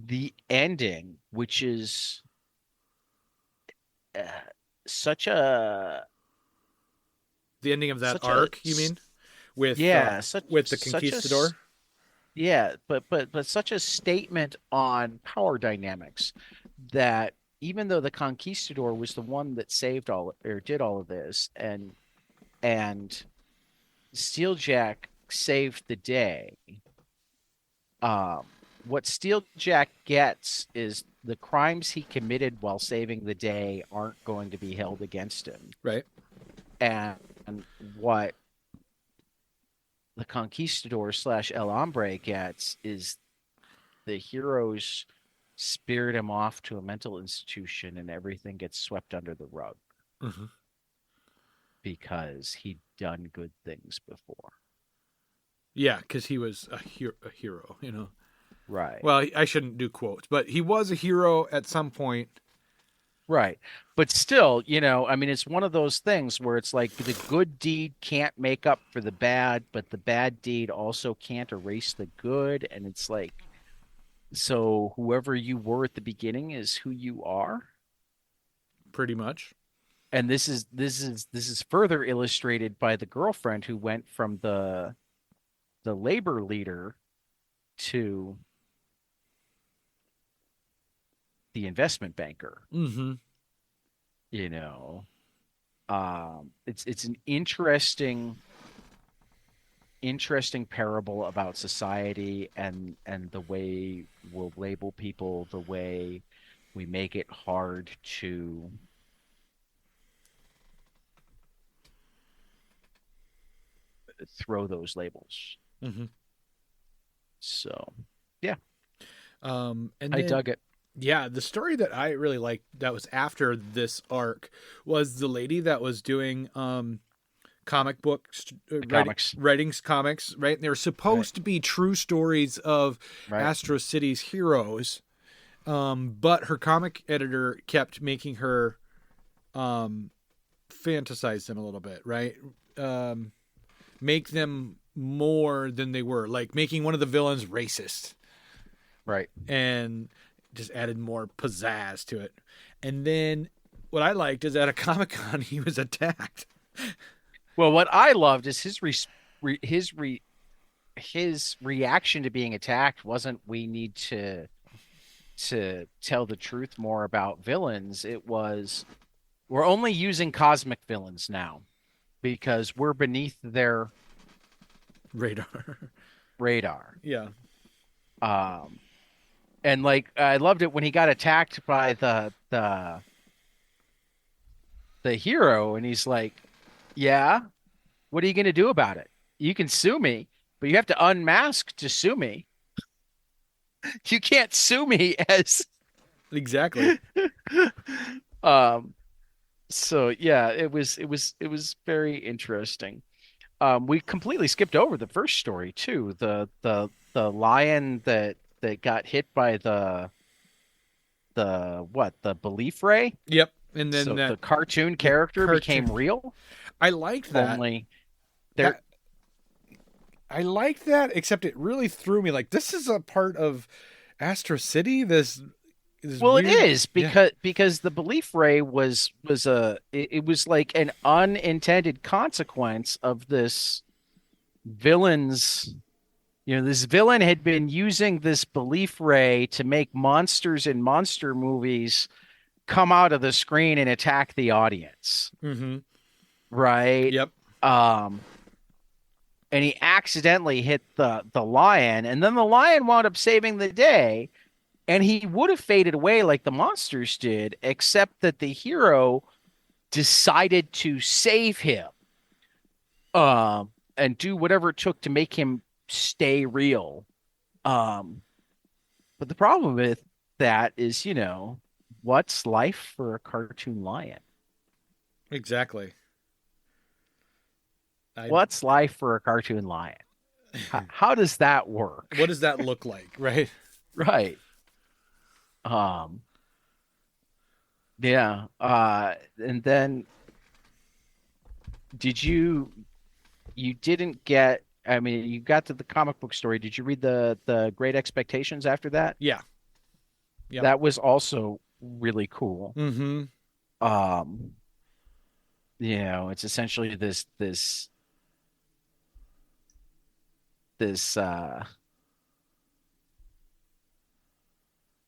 [SPEAKER 2] the ending, which is such a...
[SPEAKER 1] The ending of that arc, you mean? With with the Conquistador?
[SPEAKER 2] But such a statement on power dynamics, that even though the Conquistador was the one that did all of this, and Steeljack saved the day, what Steeljack gets is the crimes he committed while saving the day aren't going to be held against him.
[SPEAKER 1] Right.
[SPEAKER 2] And what the Conquistador / El Hombre gets is the hero's spirit him off to a mental institution, and everything gets swept under the rug
[SPEAKER 1] Hmm.
[SPEAKER 2] because he'd done good things before.
[SPEAKER 1] Yeah, because he was a hero, you know.
[SPEAKER 2] Right.
[SPEAKER 1] Well, I shouldn't do quotes, but he was a hero at some point.
[SPEAKER 2] Right. But still, I mean, it's one of those things where it's like the good deed can't make up for the bad, but the bad deed also can't erase the good. And it's like, so whoever you were at the beginning is who you are.
[SPEAKER 1] Pretty much.
[SPEAKER 2] And this is further illustrated by the girlfriend who went from the labor leader to the investment banker.
[SPEAKER 1] Mm-hmm.
[SPEAKER 2] You know, it's an interesting parable about society and the way we'll label people, the way we make it hard to throw those labels.
[SPEAKER 1] Mm-hmm.
[SPEAKER 2] So, yeah,
[SPEAKER 1] And
[SPEAKER 2] I
[SPEAKER 1] then,
[SPEAKER 2] dug it.
[SPEAKER 1] yeah, the story that I really liked that was after this arc was the lady that was doing comic books,
[SPEAKER 2] Comics,
[SPEAKER 1] writing comics, right? And they're supposed to be true stories of
[SPEAKER 2] right?
[SPEAKER 1] Astro City's heroes, but her comic editor kept making her fantasize them a little bit, right? Make them more than they were, like making one of the villains racist,
[SPEAKER 2] Right.
[SPEAKER 1] and just added more pizzazz to it. And then what I liked is at a Comic-Con he was attacked.
[SPEAKER 2] Well, what I loved is his reaction to being attacked wasn't we need to tell the truth more about villains. It was we're only using cosmic villains now because we're beneath their
[SPEAKER 1] Radar.
[SPEAKER 2] radar.
[SPEAKER 1] Yeah.
[SPEAKER 2] And like I loved it when he got attacked by the hero, and he's like, "Yeah, what are you going to do about it? You can sue me, but you have to unmask to sue me. You can't sue me as
[SPEAKER 1] Exactly.
[SPEAKER 2] um so yeah, it was very interesting. We completely skipped over the first story too. The lion that got hit by the belief ray.
[SPEAKER 1] Yep. And then
[SPEAKER 2] So the
[SPEAKER 1] that
[SPEAKER 2] cartoon
[SPEAKER 1] the
[SPEAKER 2] character
[SPEAKER 1] cartoon.
[SPEAKER 2] became real.
[SPEAKER 1] I liked that.
[SPEAKER 2] Only there
[SPEAKER 1] That I liked that, except it really threw me. Like, this is a part of Astro City. This
[SPEAKER 2] well, it
[SPEAKER 1] weird.
[SPEAKER 2] is
[SPEAKER 1] Yeah.
[SPEAKER 2] because the belief ray it was like an unintended consequence of this villain's. This villain had been using this belief ray to make monsters in monster movies come out of the screen and attack the audience,
[SPEAKER 1] Mm-hmm.
[SPEAKER 2] right?
[SPEAKER 1] Yep.
[SPEAKER 2] Um, and he accidentally hit the lion, and then the lion wound up saving the day, and he would have faded away like the monsters did, except that the hero decided to save him, and do whatever it took to make him stay real. Um, but the problem with that is, what's life for a cartoon lion?
[SPEAKER 1] Exactly.
[SPEAKER 2] What's life for a cartoon lion? How does that work?
[SPEAKER 1] What does that look like, right?
[SPEAKER 2] Right. Um, yeah. And then you didn't get, I mean, you got to the comic book story. Did you read the Great Expectations after that?
[SPEAKER 1] Yeah. Yep.
[SPEAKER 2] That was also really cool.
[SPEAKER 1] Mm-hmm.
[SPEAKER 2] Um, it's essentially this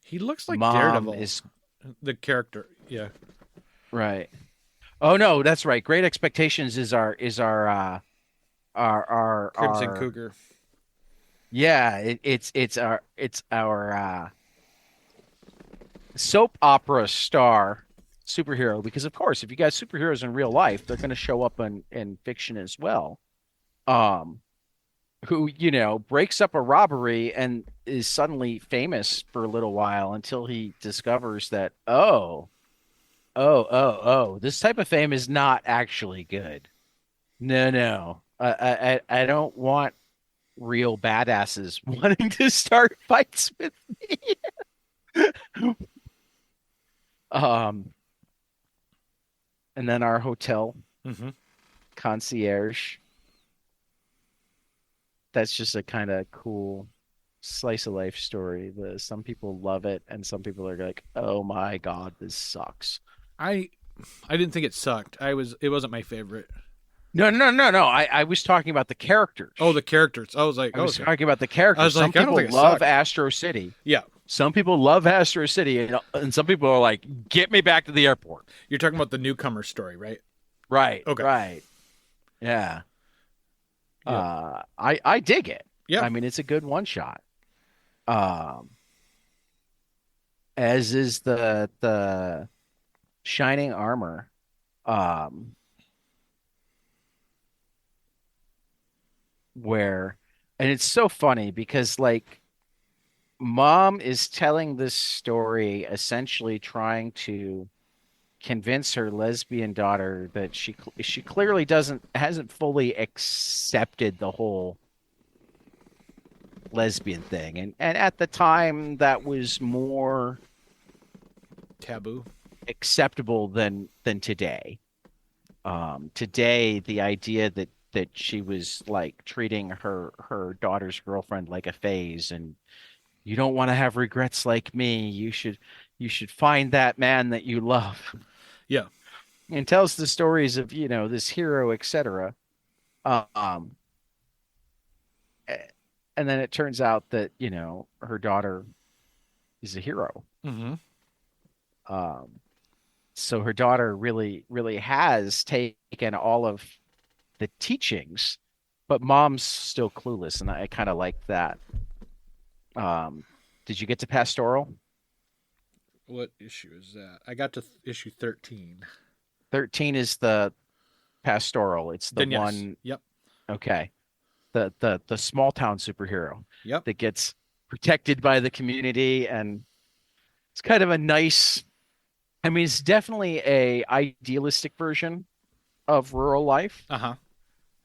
[SPEAKER 1] He looks like
[SPEAKER 2] mom
[SPEAKER 1] Daredevil.
[SPEAKER 2] is
[SPEAKER 1] The character. Yeah.
[SPEAKER 2] right. Oh no, that's right. Great Expectations is our
[SPEAKER 1] Crimson
[SPEAKER 2] our
[SPEAKER 1] Cougar.
[SPEAKER 2] yeah, it's our soap opera star superhero, because of course if you got superheroes in real life, they're going to show up in fiction as well. Um who, breaks up a robbery and is suddenly famous for a little while until he discovers that, this type of fame is not actually good. No, no. I don't want real badasses wanting to start fights with me. Um, and then our hotel
[SPEAKER 1] Mm-hmm.
[SPEAKER 2] concierge. That's just a kind of cool slice of life story. Some people love it, and some people are like, "Oh my God, this sucks."
[SPEAKER 1] I I didn't think it sucked. It wasn't my favorite.
[SPEAKER 2] No, no, no, no. I was talking about the characters.
[SPEAKER 1] Oh, the characters. I was like,
[SPEAKER 2] I was
[SPEAKER 1] okay.
[SPEAKER 2] talking about the
[SPEAKER 1] I
[SPEAKER 2] characters.
[SPEAKER 1] was
[SPEAKER 2] Some
[SPEAKER 1] like, I don't
[SPEAKER 2] people
[SPEAKER 1] think it
[SPEAKER 2] love
[SPEAKER 1] sucked.
[SPEAKER 2] Astro City.
[SPEAKER 1] Yeah.
[SPEAKER 2] Some people love Astro City, and some people are like, "Get me back to the airport."
[SPEAKER 1] You're talking about the newcomer story, right?
[SPEAKER 2] Right,
[SPEAKER 1] Okay.
[SPEAKER 2] right. Yeah.
[SPEAKER 1] Yeah.
[SPEAKER 2] I dig it.
[SPEAKER 1] Yeah.
[SPEAKER 2] I mean, it's a good one shot. Um, as is the Shining Armor. Um, where, and it's so funny because like mom is telling this story essentially trying to convince her lesbian daughter that she clearly hasn't fully accepted the whole lesbian thing, and at the time that was more
[SPEAKER 1] Taboo.
[SPEAKER 2] acceptable than today. Today the idea that she was like treating her daughter's girlfriend like a phase, and you don't want to have regrets like me, you should find that man that you love,
[SPEAKER 1] Yeah.
[SPEAKER 2] and tells the stories of this hero, etc. um and then it turns out that her daughter is a hero.
[SPEAKER 1] Mm-hmm.
[SPEAKER 2] um so her daughter really really has taken all of the teachings, but mom's still clueless, and I kind of like that. um did you get to pastoral?
[SPEAKER 1] What issue is that? I got to issue 13.
[SPEAKER 2] 13 is the pastoral. It's the
[SPEAKER 1] Then yes.
[SPEAKER 2] one.
[SPEAKER 1] Yep.
[SPEAKER 2] Okay. The small town superhero
[SPEAKER 1] Yep.
[SPEAKER 2] that gets protected by the community, and it's kind of a nice. I mean, it's definitely a idealistic version of rural life.
[SPEAKER 1] Uh-huh.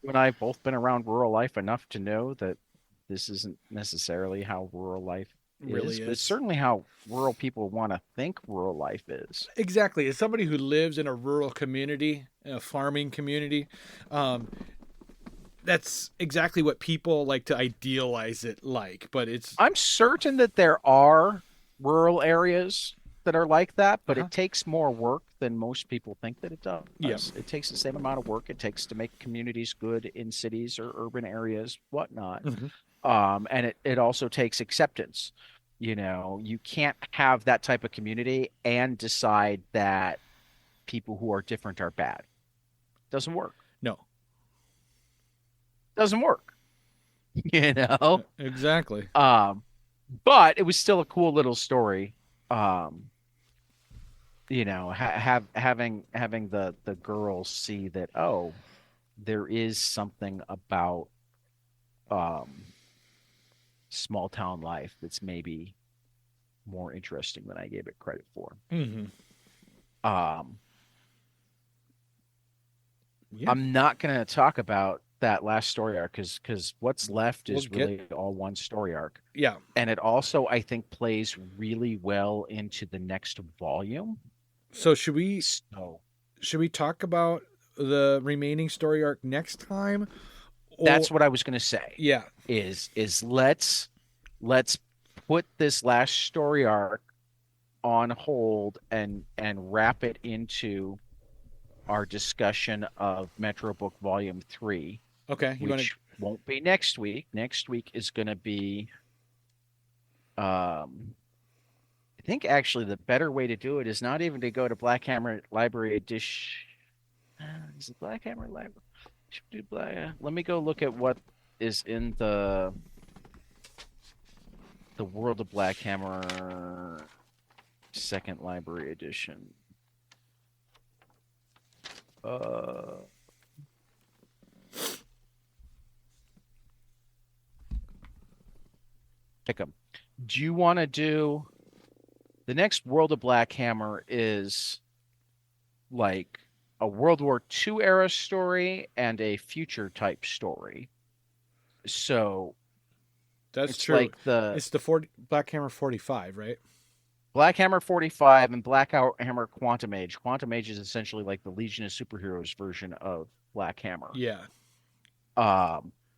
[SPEAKER 2] You and I have both been around rural life enough to know that this isn't necessarily how rural life
[SPEAKER 1] Really
[SPEAKER 2] is, but it's
[SPEAKER 1] is.
[SPEAKER 2] certainly how rural people want to think rural life is.
[SPEAKER 1] Exactly. As somebody who lives in a rural community, in a farming community, um, that's exactly what people like to idealize it like. But it's
[SPEAKER 2] I'm certain that there are rural areas that are like that, but
[SPEAKER 1] uh-huh.
[SPEAKER 2] it takes more work than most people think that it
[SPEAKER 1] Yeah.
[SPEAKER 2] does. It takes the same amount of work it takes to make communities good in cities or urban areas, whatnot.
[SPEAKER 1] Mm-hmm.
[SPEAKER 2] And it also takes acceptance. You can't have that type of community and decide that people who are different are bad. Doesn't work.
[SPEAKER 1] No.
[SPEAKER 2] Doesn't work. You know?
[SPEAKER 1] Exactly.
[SPEAKER 2] Um, but it was still a cool little story. Um, having the girls see that, oh, there is something about um small town life that's maybe more interesting than I gave it credit for.
[SPEAKER 1] Mm-hmm.
[SPEAKER 2] Um,
[SPEAKER 1] Yeah.
[SPEAKER 2] I'm not going to talk about that last story arc because what's left
[SPEAKER 1] We'll
[SPEAKER 2] is really all one story arc.
[SPEAKER 1] Yeah.
[SPEAKER 2] And it also, I think, plays really well into the next volume.
[SPEAKER 1] So
[SPEAKER 2] So
[SPEAKER 1] should we talk about the remaining story arc next time?
[SPEAKER 2] that's what I was going to say.
[SPEAKER 1] Yeah.
[SPEAKER 2] Is let's put this last story arc on hold and wrap it into our discussion of Metrobook Volume 3,
[SPEAKER 1] Okay.
[SPEAKER 2] which won't be next week. Next week is going to be, I think actually the better way to do it is not even to go to Black Hammer Library Edition. Is it Black Hammer Library? Should we do let me go look at what is in the World of Black Hammer second library edition. pick them. Do you want to do the next World of Black Hammer is like a World War II era story and a future type story. So
[SPEAKER 1] That's
[SPEAKER 2] it's
[SPEAKER 1] true.
[SPEAKER 2] like the
[SPEAKER 1] It's the Black Hammer 45, right?
[SPEAKER 2] Black Hammer 45 and Black Hammer Quantum Age. Quantum Age is essentially like the Legion of Superheroes version of Black Hammer.
[SPEAKER 1] Yeah.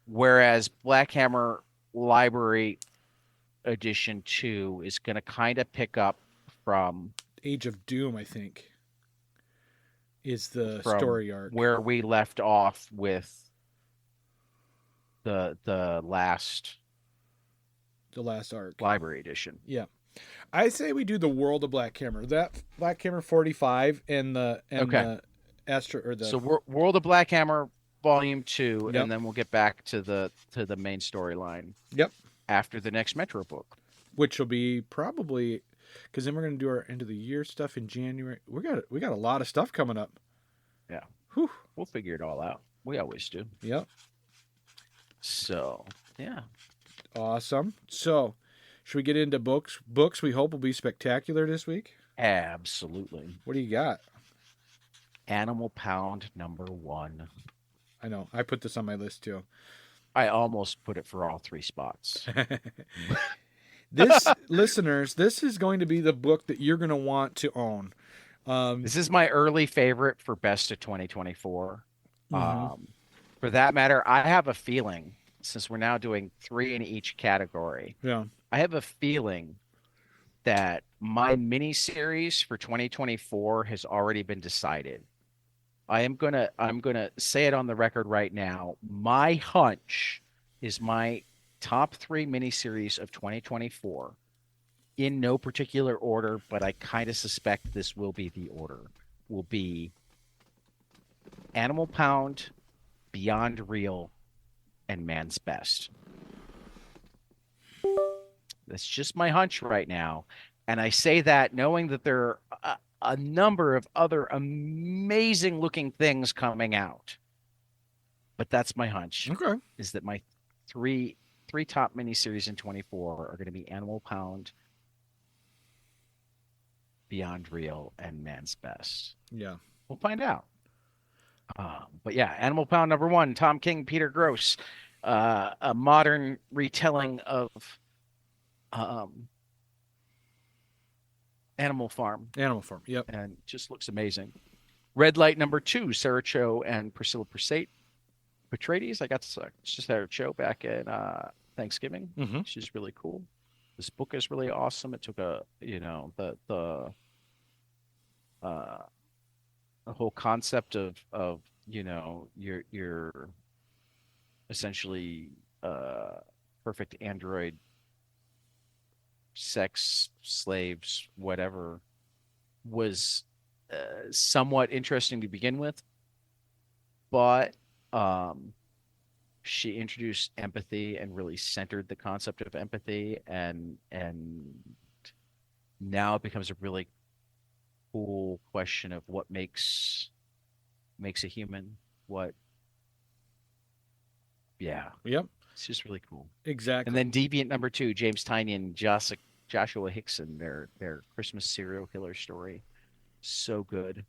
[SPEAKER 2] Whereas Black Hammer Library Edition 2 is going to kind of pick up from
[SPEAKER 1] Age of Doom, I think, is the
[SPEAKER 2] from
[SPEAKER 1] story arc.
[SPEAKER 2] where we left off with the last
[SPEAKER 1] arc.
[SPEAKER 2] library edition.
[SPEAKER 1] Yeah. I say we do the World of Black Hammer. That Black Hammer 45 and the Astro or the
[SPEAKER 2] So World of Black Hammer Volume 2,
[SPEAKER 1] Yep.
[SPEAKER 2] and then we'll get back to the main storyline.
[SPEAKER 1] Yep.
[SPEAKER 2] After the next Metrobook.
[SPEAKER 1] Which will be probably because then we're going to do our end of the year stuff in January. We got a lot of stuff coming up.
[SPEAKER 2] Yeah.
[SPEAKER 1] Whew.
[SPEAKER 2] We'll figure it all out. We always do.
[SPEAKER 1] Yep.
[SPEAKER 2] So, yeah.
[SPEAKER 1] Awesome. So, should we get into books? Books we hope will be spectacular this week.
[SPEAKER 2] Absolutely.
[SPEAKER 1] What do you got?
[SPEAKER 2] Animal Pound #1.
[SPEAKER 1] I know. I put this on my list too.
[SPEAKER 2] I almost put it for all 3 spots.
[SPEAKER 1] Listeners, this is going to be the book that you're going to want to own.
[SPEAKER 2] This is my early favorite for best of 2024.
[SPEAKER 1] Mm-hmm.
[SPEAKER 2] For that matter, I have a feeling, since we're now doing 3 in each category,
[SPEAKER 1] Yeah.
[SPEAKER 2] I have a feeling that my mini series for 2024 has already been decided. I'm gonna say it on the record right now. My hunch is my top 3 miniseries of 2024, in no particular order, but I kind of suspect this will be the order. Will be Animal Pound, Beyond Real, and Man's Best. That's just my hunch right now, and I say that knowing that there are a number of other amazing looking things coming out. But that's my hunch.
[SPEAKER 1] Okay.
[SPEAKER 2] Is that my three top miniseries in 24 are going to be Animal Pound, Beyond Real, and Man's Best.
[SPEAKER 1] Yeah.
[SPEAKER 2] We'll find out. But yeah, Animal Pound #1, Tom King, Peter Gross, a modern retelling of Animal Farm.
[SPEAKER 1] Animal Farm. Yep.
[SPEAKER 2] And just looks amazing. Red Light #2, Sarah Cho and Priscilla Patrades. I got to just had a show back in Thanksgiving.
[SPEAKER 1] Mm-hmm.
[SPEAKER 2] She's really cool. This book is really awesome. It took the whole concept of your essentially perfect android sex slaves, whatever, was somewhat interesting to begin with, but she introduced empathy and really centered the concept of empathy, and now it becomes a really cool question of what makes a human. Yep, it's just really cool.
[SPEAKER 1] Exactly.
[SPEAKER 2] And then Deviant #2, James Tynion and Joshua Hickson, their Christmas serial killer story, so good.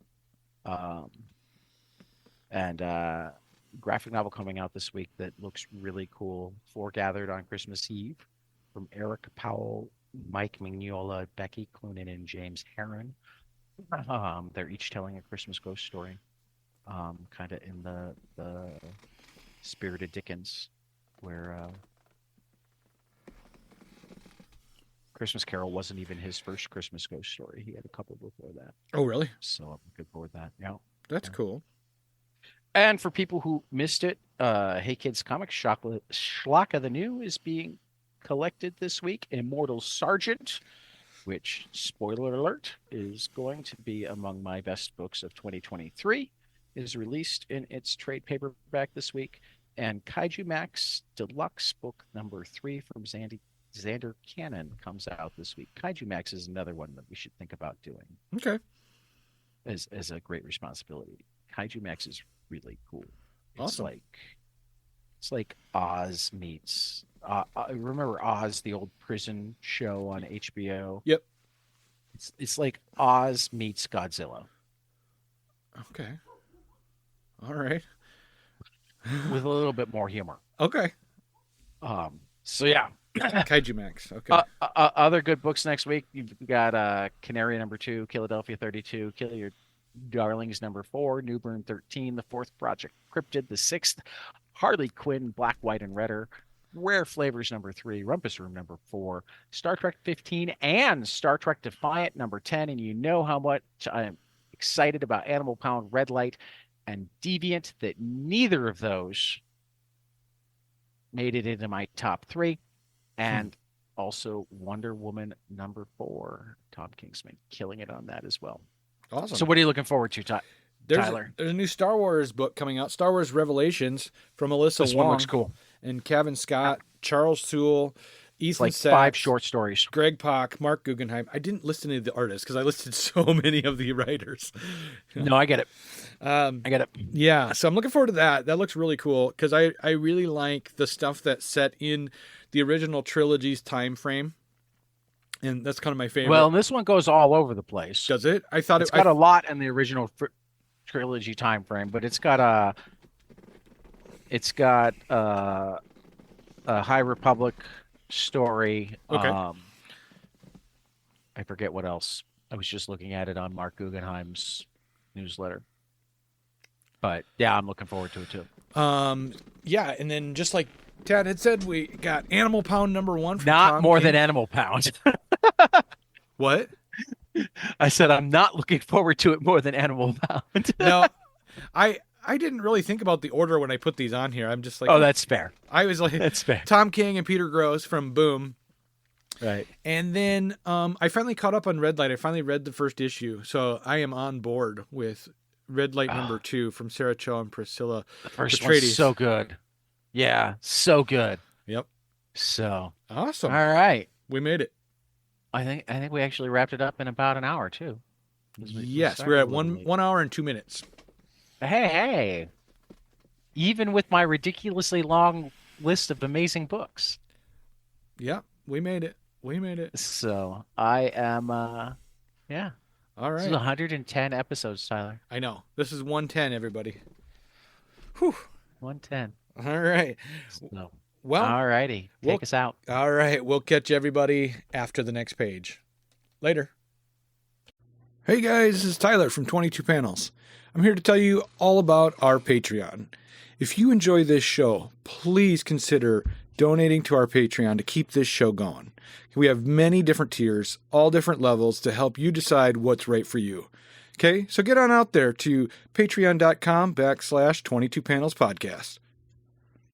[SPEAKER 2] And graphic novel coming out this week that looks really cool. Foregathered on Christmas Eve, from Eric Powell, Mike Mignola, Becky Cloonan, and James Herron. They're each telling a Christmas ghost story, kind of in the spirit of Dickens, where Christmas Carol wasn't even his first Christmas ghost story. He had a couple before that.
[SPEAKER 1] Oh, really?
[SPEAKER 2] So I'm looking forward to that. Yeah.
[SPEAKER 1] That's cool.
[SPEAKER 2] And for people who missed it, Hey Kids Comics, Schlocka the New is being collected this week. Immortal Sergeant, which, spoiler alert, is going to be among my best books of 2023, is released in its trade paperback this week. And Kaiju Max Deluxe Book #3 from Xander Cannon comes out this week. Kaiju Max is another one that we should think about doing.
[SPEAKER 1] Okay.
[SPEAKER 2] As a great responsibility. Kaiju Max is really cool.
[SPEAKER 1] Awesome.
[SPEAKER 2] It's like Oz meets remember Oz, the old prison show on HBO?
[SPEAKER 1] Yep.
[SPEAKER 2] It's like Oz meets Godzilla
[SPEAKER 1] Okay. All right.
[SPEAKER 2] with a little bit more humor.
[SPEAKER 1] Okay.
[SPEAKER 2] So yeah.
[SPEAKER 1] Kaiju Max. Okay.
[SPEAKER 2] Other good books next week. You've got Canary #2, Philadelphia 32, Kill Your Darlings #4, Newburn 13, The Fourth Project Cryptid, The Sixth, Harley Quinn, Black, White, and Redder, Rare Flavors #3, Rumpus Room #4, Star Trek 15, and Star Trek Defiant #10. And you know how much I'm excited about Animal Pound, Red Light, and Deviant, that neither of those made it into my top 3. And also Wonder Woman #4, Tom Kingsman, killing it on that as well.
[SPEAKER 1] Awesome.
[SPEAKER 2] So what are you looking forward to, Tyler?
[SPEAKER 1] There's a new Star Wars book coming out, Star Wars Revelations, from Alyssa
[SPEAKER 2] This
[SPEAKER 1] Wong.
[SPEAKER 2] one looks cool.
[SPEAKER 1] And Kevin Scott, Charles Sewell, Ethan
[SPEAKER 2] Like
[SPEAKER 1] Sachs,
[SPEAKER 2] 5 short stories.
[SPEAKER 1] Greg Pak, Mark Guggenheim. I didn't list any of the artists because I listed so many of the writers.
[SPEAKER 2] No, I get it. I get it.
[SPEAKER 1] Yeah, so I'm looking forward to that. That looks really cool because I really like the stuff that's set in the original trilogy's time frame. And that's kind of my favorite.
[SPEAKER 2] Well, this one goes all over the place.
[SPEAKER 1] Does it? I thought
[SPEAKER 2] it's got a lot in the original trilogy time frame, but it's got a High Republic story.
[SPEAKER 1] Okay.
[SPEAKER 2] I forget what else. I was just looking at it on Mark Guggenheim's newsletter. But yeah, I'm looking forward to it too.
[SPEAKER 1] Yeah, and then just like Tad had said, we got Animal Pound #1 from
[SPEAKER 2] Not
[SPEAKER 1] Tom
[SPEAKER 2] more
[SPEAKER 1] King.
[SPEAKER 2] than Animal Pound.
[SPEAKER 1] What?
[SPEAKER 2] I said I'm not looking forward to it more than Animal Pound.
[SPEAKER 1] No, I didn't really think about the order when I put these on here. I'm just like,
[SPEAKER 2] oh, that's fair.
[SPEAKER 1] I was like,
[SPEAKER 2] That's fair.
[SPEAKER 1] Tom King and Peter Gross from Boom.
[SPEAKER 2] Right.
[SPEAKER 1] And then I finally caught up on Red Light. I finally read the first issue, so I am on board with Red Light #2 from Sarah Cho and Priscilla.
[SPEAKER 2] The first
[SPEAKER 1] Petrades.
[SPEAKER 2] one's so good. Yeah, so good.
[SPEAKER 1] Yep.
[SPEAKER 2] So
[SPEAKER 1] Awesome.
[SPEAKER 2] all right.
[SPEAKER 1] We made it.
[SPEAKER 2] I think we actually wrapped it up in about an hour too.
[SPEAKER 1] Yes, we're at 1 hour and 2 minutes.
[SPEAKER 2] Hey. Even with my ridiculously long list of amazing books.
[SPEAKER 1] Yeah, we made it. We made it.
[SPEAKER 2] So I am yeah.
[SPEAKER 1] All right.
[SPEAKER 2] This is 110 episodes, Tyler.
[SPEAKER 1] I know. This is 110, everybody. Whew.
[SPEAKER 2] 110.
[SPEAKER 1] All right.
[SPEAKER 2] So,
[SPEAKER 1] Well,
[SPEAKER 2] all righty. Take us out.
[SPEAKER 1] All right. We'll catch everybody after the next page. Later. Hey guys, this is Tyler from 22 Panels. I'm here to tell you all about our Patreon. If you enjoy this show, please consider donating to our Patreon to keep this show going. We have many different tiers, all different levels to help you decide what's right for you. Okay, so get on out there to patreon.com/22 Panels Podcast.